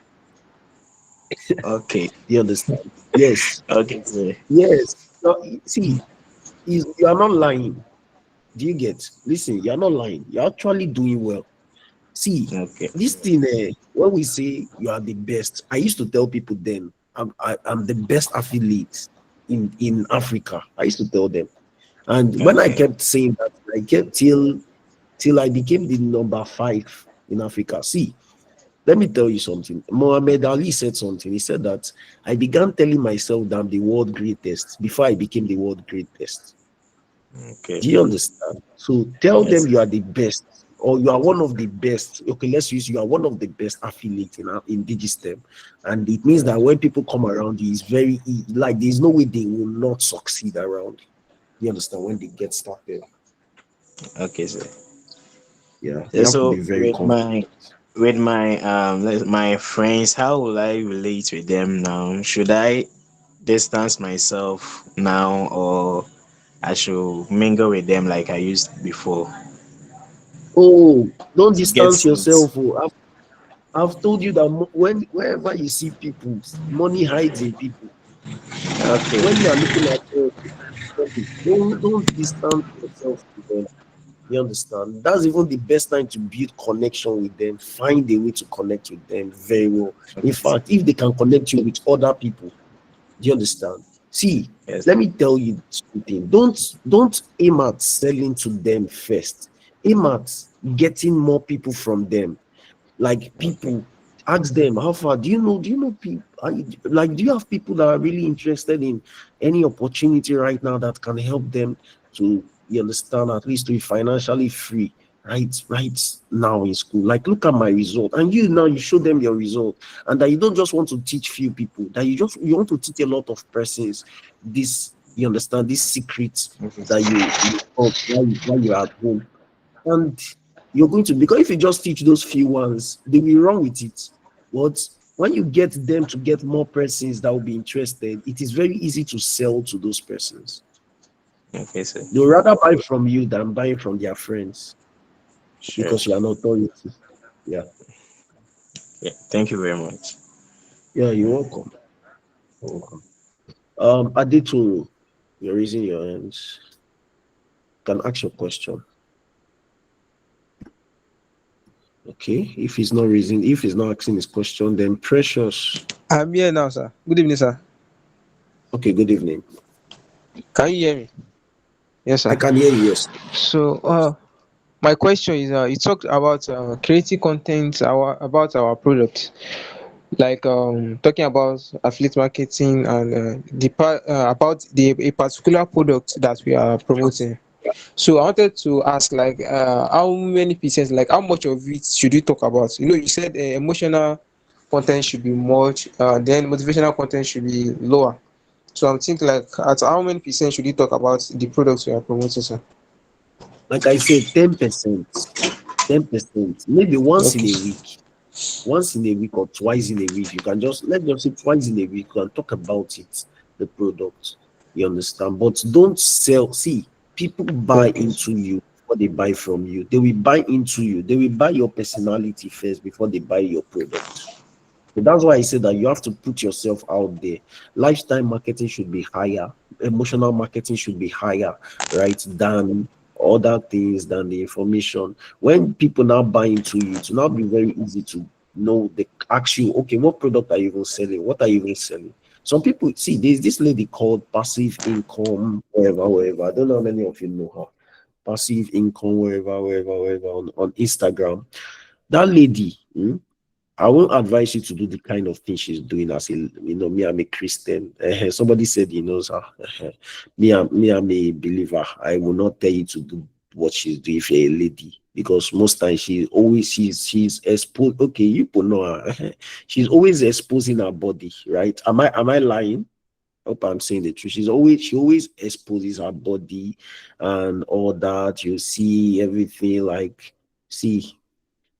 Okay, Do you understand? Yes. okay, so, Yes. No, see, you are not lying. Do you get? Listen, you are not lying. You're actually doing well. See, okay, this thing, when we say you are the best, I used to tell people then, I'm the best affiliate in Africa. I used to tell them. And when I okay, kept saying that, I kept till I became the number 5 in Africa. See, let me tell you something. Muhammad Ali said something. He said that I began telling myself that I'm the world greatest before I became the world greatest. okay. Do you understand? So tell them Yes. you are the best, or you are one of the best. Okay, let's use you are one of the best affiliates in Digistem, and it means that when people come around you, it's very like there's no way they will not succeed around you. You understand when they get started? Okay, sir. Yeah, Yeah, you have to be so very confident. with my friends, how will I relate with them now? Should I distance myself now, or I should mingle with them like I used before Oh, don't to get distance seats? yourself. Oh. I've told you that whenever you see people, money hides in people. Okay. When you are looking at don't distance yourself to them. You understand? That's even the best time to build connection with them. Find a way to connect with them very well. In fact, if they can connect you with other people, do you understand? See, Yes. let me tell you something. Don't aim at selling to them first. Aim at getting more people from them. Like Okay. people, ask them how far. Do you know people? Like, do you have people that are really interested in any opportunity right now that can help them to, you understand, at least to be financially free right now in school? Like, look at my result, and you now you show them your result, and that you don't just want to teach few people, that you want to teach a lot of persons this, you understand, this secret Okay. that you while you're at home. And you're going to, because if you just teach those few ones, they will run with it. But when you get them to get more persons that will be interested, it is very easy to sell to those persons. Okay, sir. They'll rather buy from you than buying from their friends Sure. because you are an authority. Yeah. Yeah. Thank you very much. Yeah, you're welcome. You're welcome. Aditu, you're raising your hands. Can ask your question. Okay. If he's not asking his question, then Precious. I'm here now, sir. Good evening, sir. Okay, good evening. Can you hear me? Yes, I sir. can hear you, yes. So, my question is, you talked about creating content about our product, like talking about affiliate marketing and about a particular product that we are promoting. So, I wanted to ask, like, how many percent, like, how much of it should you talk about? You said emotional content should be much, then motivational content should be lower. So I'm thinking like at how many percent should you talk about the products you are promoting, sir? Like I said, 10%, 10%, maybe once in Okay. a week, or twice in a week. You can just let them say twice in a week, you can talk about it, the product. You understand? But don't sell. See, people buy Okay. into you before they buy from you. They will buy into you, they will buy your personality first before they buy your product. So that's why I say that you have to put yourself out there. Lifestyle marketing should be higher, emotional marketing should be higher, right? Than other things, than the information. When people now buy into you, it will now be very easy to know. They ask you, okay, what product are you even selling? What are you even selling? Some people see there's this lady called passive income, wherever. I don't know how many of you know her. Passive income, wherever on Instagram. That lady, I won't advise you to do the kind of thing she's doing as a, me, I'm a Christian. Somebody said he knows her. I'm a believer. I will not tell you to do what she's doing if you're a lady. Because most times she's exposed. Okay, you put know her. She's always exposing her body, right? Am I lying? I hope I'm saying the truth. She always exposes her body and all that. You see everything, like, see.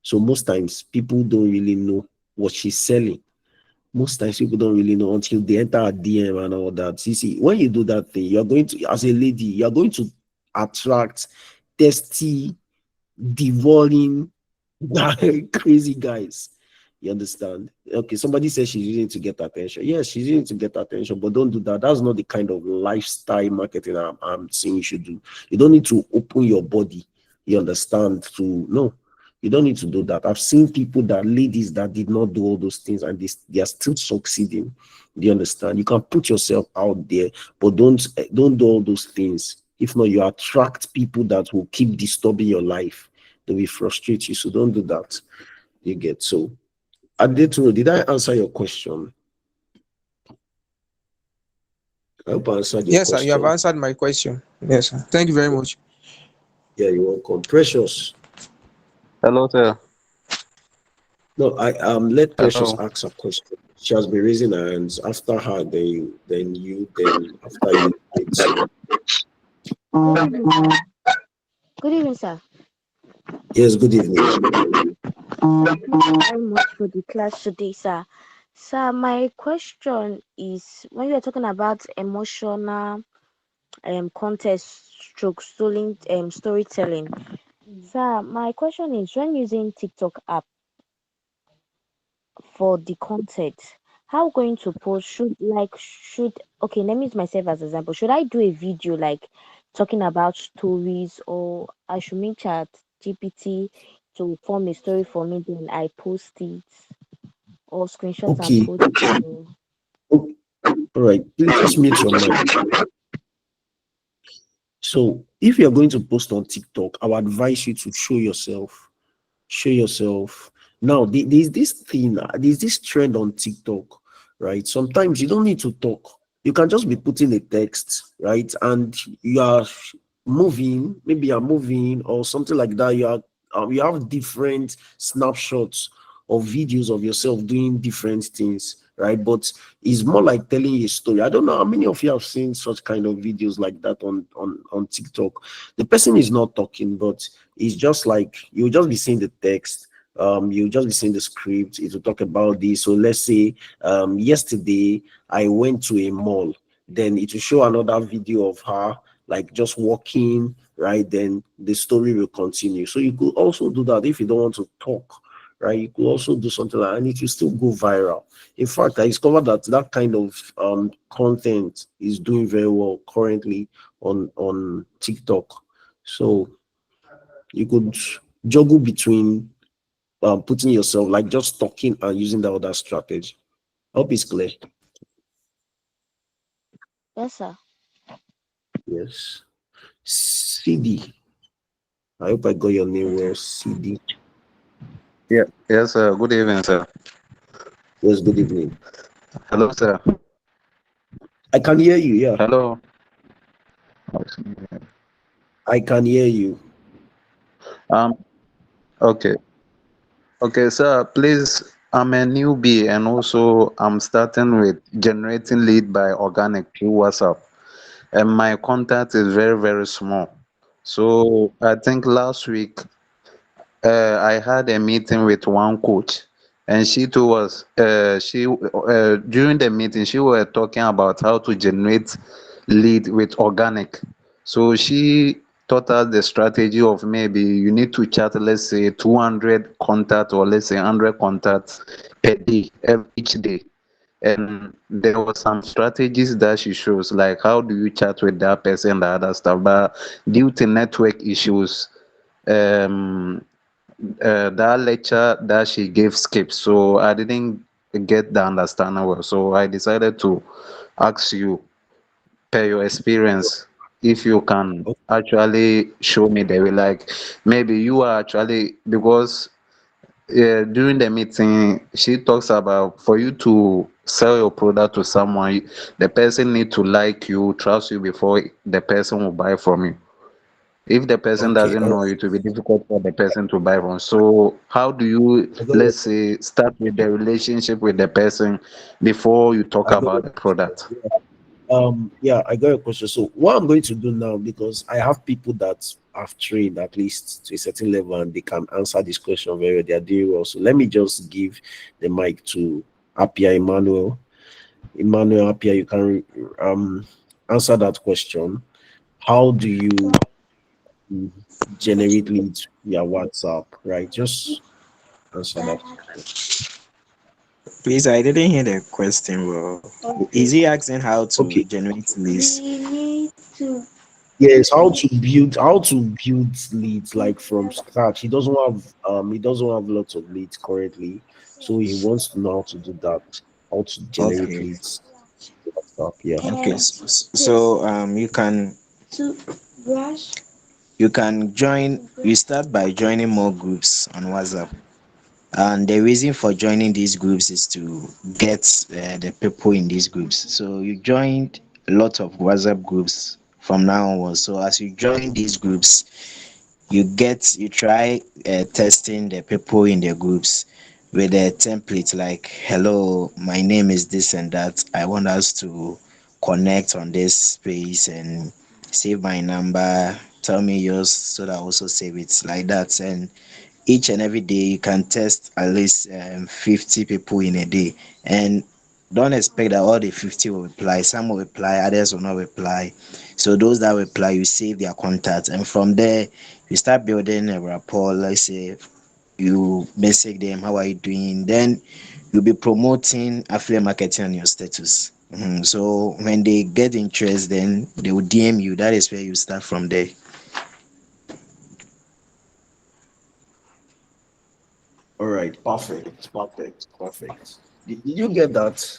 So most times people don't really know what she's selling. Most times people don't really know until they enter a DM and all that. See, when you do that thing, you're going to, as a lady, you're going to attract testy, devouring, crazy guys. You understand? Okay, somebody says she's using it to get attention. Yes, she's using it to get attention, but don't do that. That's not the kind of lifestyle marketing I'm saying you should do. You don't need to open your body. You understand? To no, you don't need to do that. I've seen people, that ladies that did not do all those things, and they are still succeeding. Do you understand? You can put yourself out there, but don't do all those things. If not, you attract people that will keep disturbing your life. They will frustrate you. So don't do that. You get so. Did I answer your question? I hope I answered your Yes, sir. You have question. answered my question. Yes, sir. Thank you very much. Yeah, you're welcome. Precious. Hello, sir. No, I let Precious Hello. ask a question. She has been raising her hands. After her, then after you. So Good evening, sir. Good evening, sir. yes, good evening. Thank you very much for the class today, sir. Sir, my question is when you're talking about emotional contest stroke storytelling. Sir, my question is when using TikTok app for the content, how going to post should okay, let me use myself as example. Should I do a video like talking about stories, or I should make chat GPT to form a story for me, then I post it or screenshot and Okay. post it? Or Oh, all right. Please just mute your mic. So if you're going to post on TikTok, I would advise you to show yourself. Show yourself. Now, there's this thing, there's this trend on TikTok, right? Sometimes you don't need to talk. You can just be putting a text, right? And you are moving, maybe you're moving or something like that. You have different snapshots or videos of yourself doing different things, right? But it's more like telling a story. I don't know how many of you have seen such kind of videos like that on TikTok. The person is not talking, but it's just like you'll just be seeing the text. You'll just be seeing the script. It will talk about this. So let's say yesterday I went to a mall. Then it will show another video of her like just walking, right? Then the story will continue. So you could also do that if you don't want to talk, right? You could also do something like that, and it will still go viral. In fact, I discovered that that kind of content is doing very well currently on TikTok. So you could juggle between putting yourself like just talking and using the other strategy. Hope it's clear. yes, sir. Yes. CD. I hope I got your name well. CD. Yeah, yes, sir. Good evening, sir. Yes, good evening. Hello, sir. I can hear you. Yeah, Hello. I can hear you. Um. Okay. Okay, sir. Please, I'm a newbie, and also I'm starting with generating lead by organic through WhatsApp, and my contact is very, very small. So I think last week I had a meeting with one coach, and she too was during the meeting she were talking about how to generate lead with organic. So she taught us the strategy of maybe you need to chat, let's say 200 contacts or let's say 100 contacts per day, each day. And there were some strategies that she shows, like how do you chat with that person, the other stuff. But due to network issues, um that lecture that she gave skip, so I didn't get the understanding well. So I decided to ask you, per your experience, if you can Oh, actually show me the way, like maybe you are actually, because during the meeting she talks about for you to sell your product to someone, the person need to like you, trust you before the person will buy from you. If the person okay. doesn't All know, right. it will be difficult for the person to buy from. So how do you, I got your, let's say, start with the relationship with the person before you talk I got your about the product? question. Yeah, I got your question. So what I'm going to do now, because I have people that have trained at least to a certain level and they can answer this question very well, they are doing well. So let me just give the mic to Apia Emmanuel. Emmanuel Apia, you can answer that question. How do you mm, generate leads via WhatsApp? Right? Just answer that. Please, I didn't hear the question. Well, is he asking how to Okay. generate leads? Yes, how to build leads like from scratch. He doesn't have lots of leads currently, so he wants to know how to do that. How to generate Okay. leads. WhatsApp, yeah. Okay. So you can join. You start by joining more groups on WhatsApp. And the reason for joining these groups is to get the people in these groups. So you joined a lot of WhatsApp groups from now onwards. So as you join these groups, you try testing the people in the groups with a template like, hello, my name is this and that. I want us to connect on this space and save my number. Tell me yours so that I also save it like that. And each and every day you can test at least 50 people in a day, and don't expect that all the 50 will reply. Some will reply, others will not reply. So those that reply, you save their contact, and from there you start building a rapport. Let's say you message them, how are you doing? Then you'll be promoting affiliate marketing on your status. So when they get interest, then they will DM you. That is where you start from there. All right, perfect, perfect, perfect. Did you get that?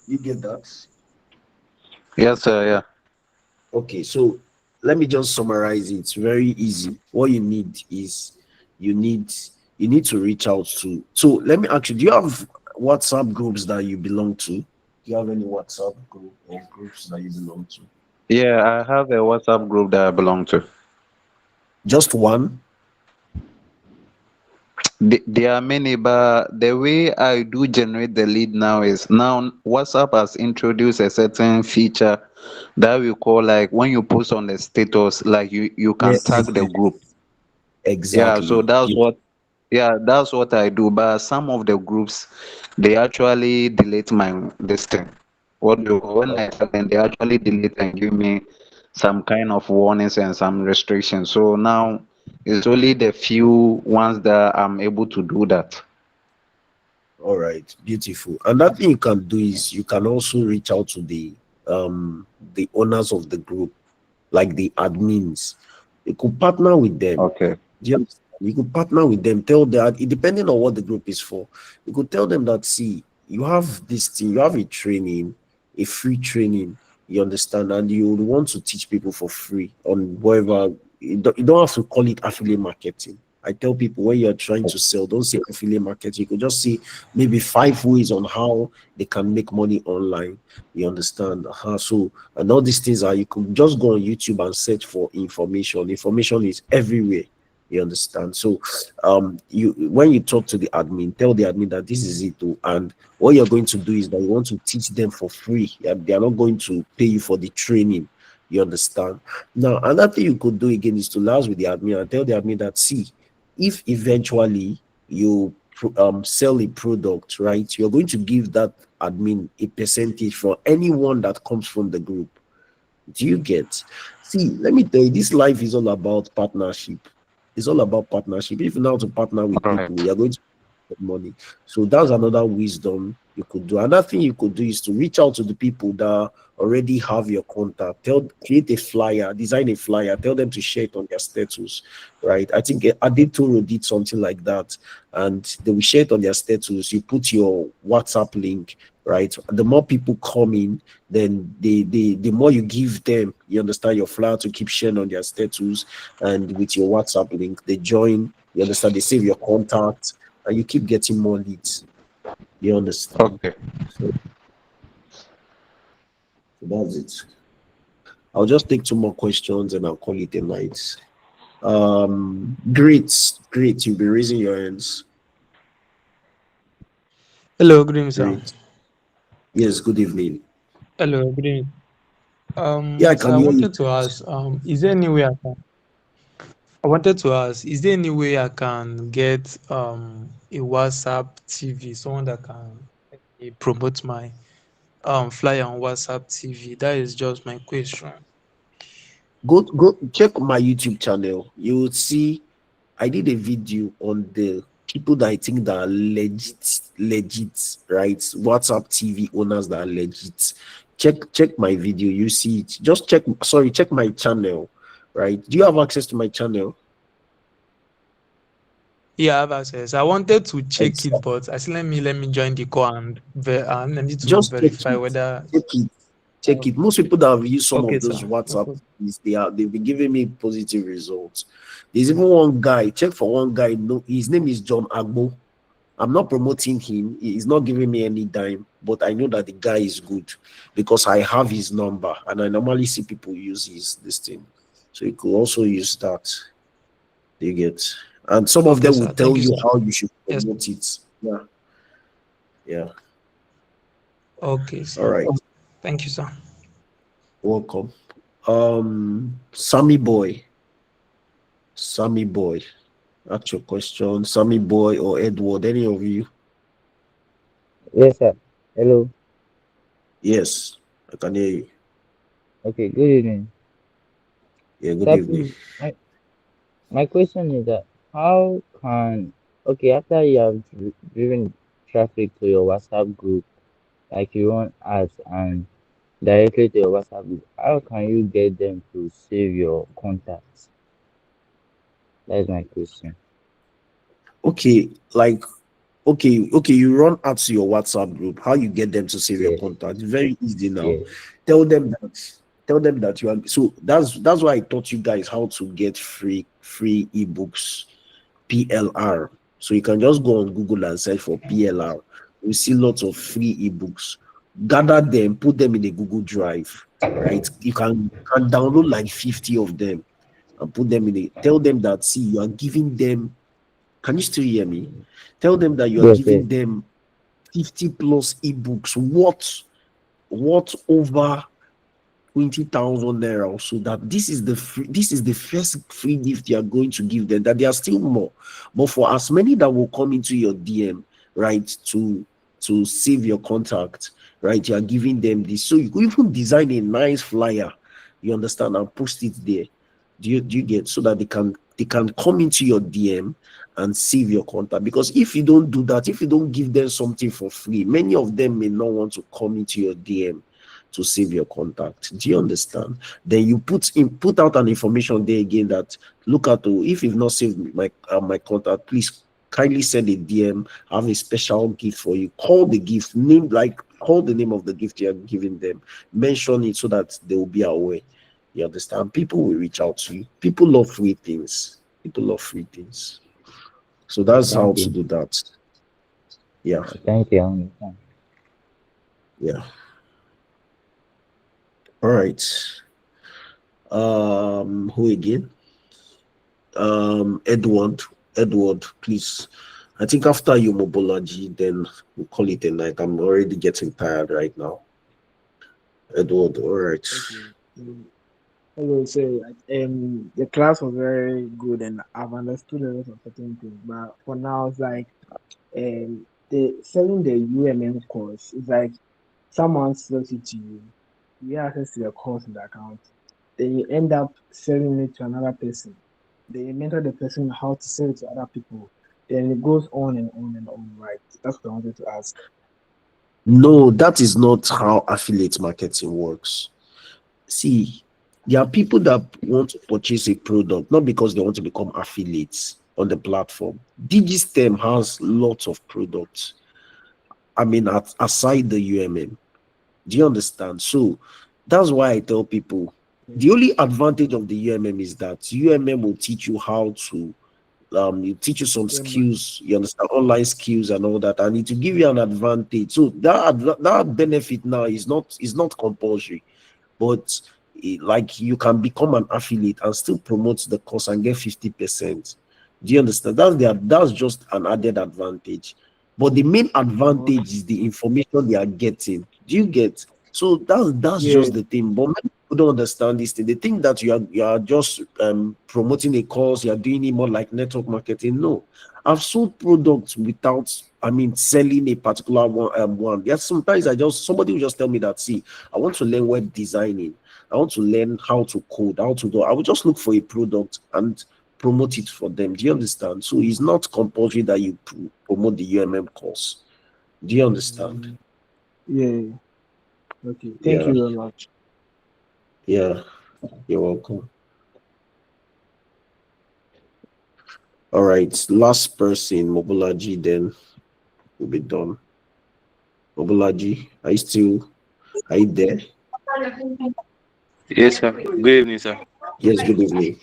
You get that? Yes, sir. Yeah. Okay, so let me just summarize it. It's very easy. What you need is you need you need to reach out to. So let me ask you, do you have WhatsApp groups that you belong to? Do you have any WhatsApp group or groups that you belong to? Yeah, I have a WhatsApp group that I belong to. Just one? There are many, but the way I do generate the lead now is now WhatsApp has introduced a certain feature that we call like when you post on the status, like you can Yes, tag the group. Yeah, so exactly. that's what yeah, that's what I do. But some of the groups they actually delete my this thing. What do you call when I tag them, they actually delete and give me some kind of warnings and some restrictions. So now it's only the few ones that I'm able to do that. All right, beautiful. Another thing you can do is you can also reach out to the owners of the group, like the admins. You could partner with them. Okay. Do you understand? You could partner with them, tell that depending on what the group is for, you could tell them that see, you have this thing, you have a training, a free training, you understand, and you would want to teach people for free on whatever you don't have to call it affiliate marketing. I tell people when you're trying to sell, don't say affiliate marketing. You could just say maybe 5 ways on how they can make money online. You understand? So and all these things are you could just go on YouTube and search for information. Information is everywhere. You understand? So you when you talk to the admin, tell the admin that this is it too. And what you're going to do is that you want to teach them for free. Yeah, they are not going to pay you for the training. You understand? Now, another thing you could do again is to liaise with the admin and tell the admin that see, if eventually you sell a product, right, you're going to give that admin a percentage for anyone that comes from the group. Do you get? See, let me tell you, this life is all about partnership. It's all about partnership. If you know how to partner with All people, right. you're going to get money. So that's another wisdom you could do. Another thing you could do is to reach out to the people that already have your contact. Create a flyer, design a flyer, tell them to share it on their status, right? I think Aditoro did something like that, and they will share it on their status. You put your WhatsApp link, right? The more people come in, then the more you give them, you understand, your flyer to keep sharing on their status, and with your WhatsApp link, they join, you understand, they save your contact, and you keep getting more leads. You understand? Okay. So that's it. I'll just take two more questions and I'll call it a night. Great, you'll be raising your hands. Hello, good evening, sir. Great. Yes, good evening. Hello, good evening. Yeah, I So can I hear you. wanted to ask, is there any way I wanted to ask, is there any way I can get a WhatsApp TV, someone that can promote my flyer on WhatsApp TV? That is just my question. Go check my YouTube channel. You will see I did a video on the people that I think that are legit, right? WhatsApp TV owners that are legit. Check my video. You see it. Just check my channel, right? Do you have access to my channel? Yeah, I have access. I wanted to check it, Exactly. but I said let me join the call and I need to Just verify whether. check it, check it. Most people that have used some Okay, of those sir. No WhatsApp, problem. they've been giving me positive results. There's even one guy. Check for one guy. No, his name is John Agbo. I'm not promoting him. He's not giving me any dime, but I know that the guy is good because I have his number and I normally see people use his this thing. So you could also use that. You get, and some of Okay, them will sir. Thank tell you, you sir. how you should Yes. promote it. Yeah, yeah. Okay, All sir. right. Thank you, sir. Welcome. Sammy boy. Sammy boy. Ask your question. Sammy boy or Edward, any of you? Yes, sir. Hello. Yes, I can hear you. Okay, good evening. Yeah, good Sir, evening. please, my question is that how can okay after you have driven traffic to your WhatsApp group, like you run ads and directly to your WhatsApp group, how can you get them to save your contacts? That's my question. Okay, like okay, you run out to your WhatsApp group. How you get them to save your Yes, contact? Very easy now. yes. Tell them that tell them that you are so that's why I taught you guys how to get free ebooks, PLR. So you can just go on Google and search for PLR. You see lots of free ebooks. Gather them, put them in a Google Drive, right? You can download like 50 of them and put them in a tell them that see you are giving them. Can you still hear me? Tell them that you are Yes, yes. giving them 50 plus ebooks what over 20,000 naira or so, that this is the first free gift you are going to give them, that there are still more, but for as many that will come into your DM, right, to save your contact, right, you are giving them this. So you could even design a nice flyer, you understand, and post it there. Do you get, so that they can come into your DM and save your contact? Because if you don't do that, if you don't give them something for free, many of them may not want to come into your DM to save your contact. Do you understand? Then you put out an information there again that look at, oh, if you've not saved my contact, please kindly send a DM. I have a special gift for you. Call the gift name, like call the name of the gift you are giving them. Mention it so that they will be aware. You understand? People will reach out to you. People love free things. People love free things. So that's how Thank to you. do that. Yeah, Thank you. I understand. yeah. All right. Who again? Edward. Edward, please. I think after you mobology, then we'll call it a night. I'm already getting tired right now. Edward, all right. Okay. Hello, so the class was very good and I've understood a lot of certain things, but for now it's like the selling the UMM course is like someone sells it to you, you have access to the course in the account, then you end up selling it to another person. Then you mentor the person how to sell it to other people. Then it goes on and on and on, right? That's what I wanted to ask. No, that is not how affiliate marketing works. See, there are people that want to purchase a product not because they want to become affiliates on the platform. Digistem has lots of products. I mean, aside the UMM. Do you understand? So that's why I tell people the only advantage of the UMM is that UMM will teach you how to you teach you some Same money. skills, you understand, online skills and all that, and it will give you an advantage. So that benefit now is not compulsory, but like you can become an affiliate and still promote the course and get 50%. Do you understand? That's just an added advantage. But the main Oh, advantage is the information they are getting. Do you get? So that's yeah. just the thing. But many people don't understand this thing. They think that you are just promoting a course, you are doing it more like network marketing. No, I've sold products without, I mean, selling a particular one. Yes, sometimes somebody will just tell me that, see, I want to learn web designing. I want to learn how to code, how to do. I will just look for a product and promote it for them. Do you understand? So it's not compulsory that you promote the UMM course. Do you understand? Mm, yeah. Okay. Thank Yeah, you very much. yeah. You're welcome. All right. Last person, Mobulaji, then we'll be done. Mobulaji, are you there? Yes, sir. Good evening, sir. Yes, good evening.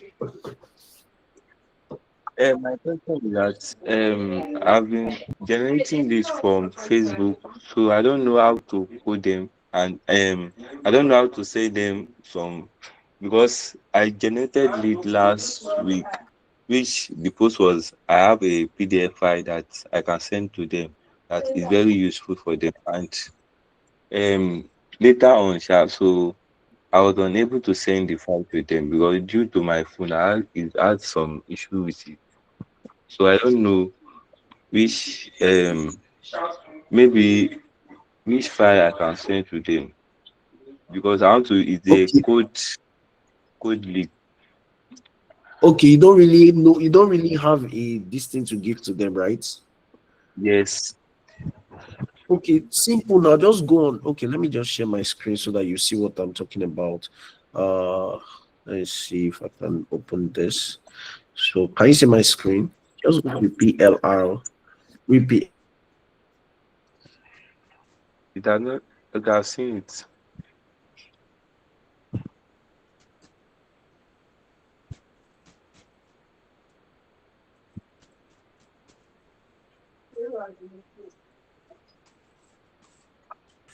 My question is that I've been generating this from Facebook, so I don't know how to code them, and I don't know how to say them some because I generated it last week, which the post was I have a PDF file that I can send to them that is very useful for them, and later on, so I was unable to send the file to them because due to my phone, it had some issue with it. So I don't know which maybe which file I can send to them because I want to is a Okay, code leak. Okay, you don't really know, you don't really have a this thing to give to them, right? Yes. Okay, simple now. Just go on. Okay, let me just share my screen so that you see what I'm talking about. Uh, let's see if I can open this. So, can you see my screen? Just go to PLR. Repeat. It has not. Okay, I've seen it.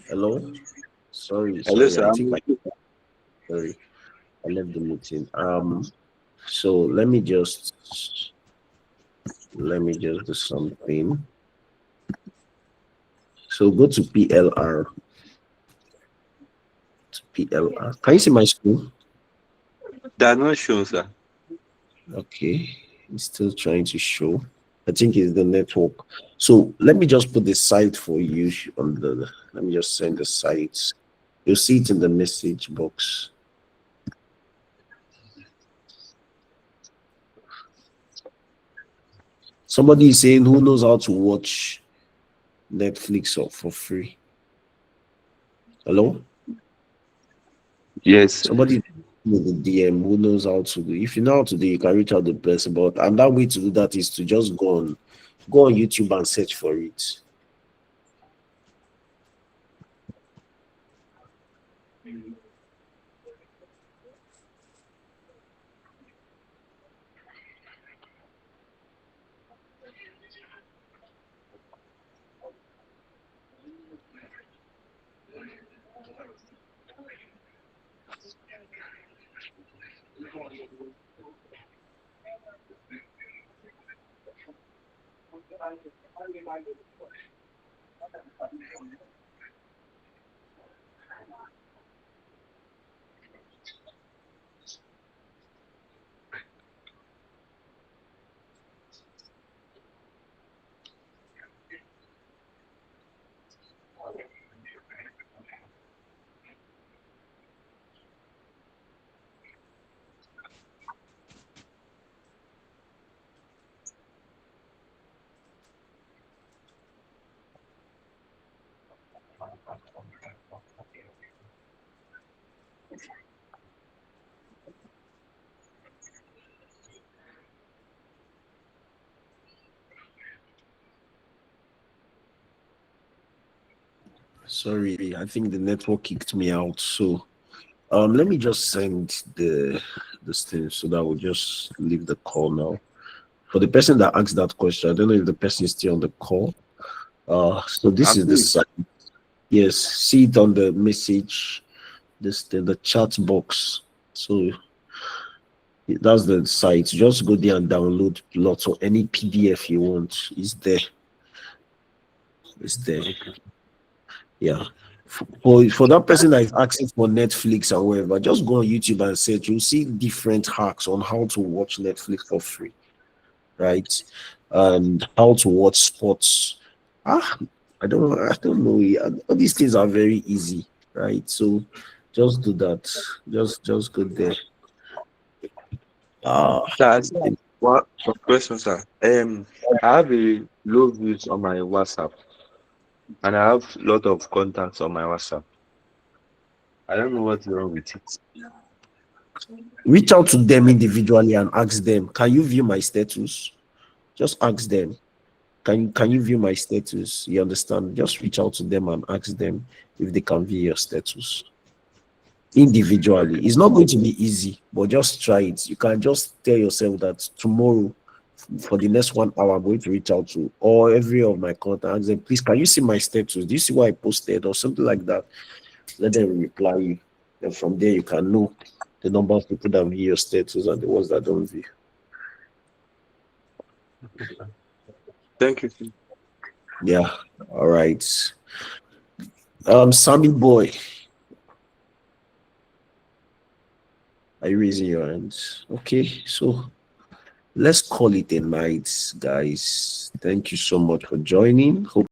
Hello. Sorry, Hello, sorry. sir. I think sorry. I left the meeting. So let me just do something. So go to PLR. To PLR. Can you see my screen? Does not show, sir. Okay, it's still trying to show. I think it's the network. So let me just put the site for you on the. Let me just send the sites. You'll see it in the message box. Somebody is saying who knows how to watch Netflix for free. Hello? Yes, sir. Somebody with the DM who knows how to do. If you know how to do, you can reach out the person. But another way to do that is to just go on YouTube and search for it. Sorry, I think the network kicked me out. So let me just send this thing so that we'll just leave the call now. For the person that asked that question, I don't know if the person is still on the call. So this I'm is the seeing site. Yes, see it on the message, this the chat box. So that's the site. Just go there and download lots of any PDF you want. It's there. It's there. Yeah. For that person that is asking for Netflix and whatever, just go on YouTube and search. You'll see different hacks on how to watch Netflix for free, right? And how to watch sports. I don't know. Yeah, all these things are very easy, right? So just do that. Just go there. Ah, Sir, I see one question, sir. I have a low views on my WhatsApp, and I have a lot of contacts on my WhatsApp. I don't know what's wrong with it. reach out to them individually and ask them, can you view my status? Just ask them, can you view my status? You understand? Just reach out to them and ask them if they can view your status individually. It's not going to be easy, but just try it. You can just tell yourself that tomorrow, for the next 1 hour, I'm going to reach out to all every of my contact, ask them, please, can you see my status? Do you see what I posted or something like that? Let them reply you. And from there, you can know the number of people that view your status and the ones that don't view. Thank you, sir. Yeah. All right. Sammy boy, are you raising your hands? Okay, so let's call it a night, guys. Thank you so much for joining. Hope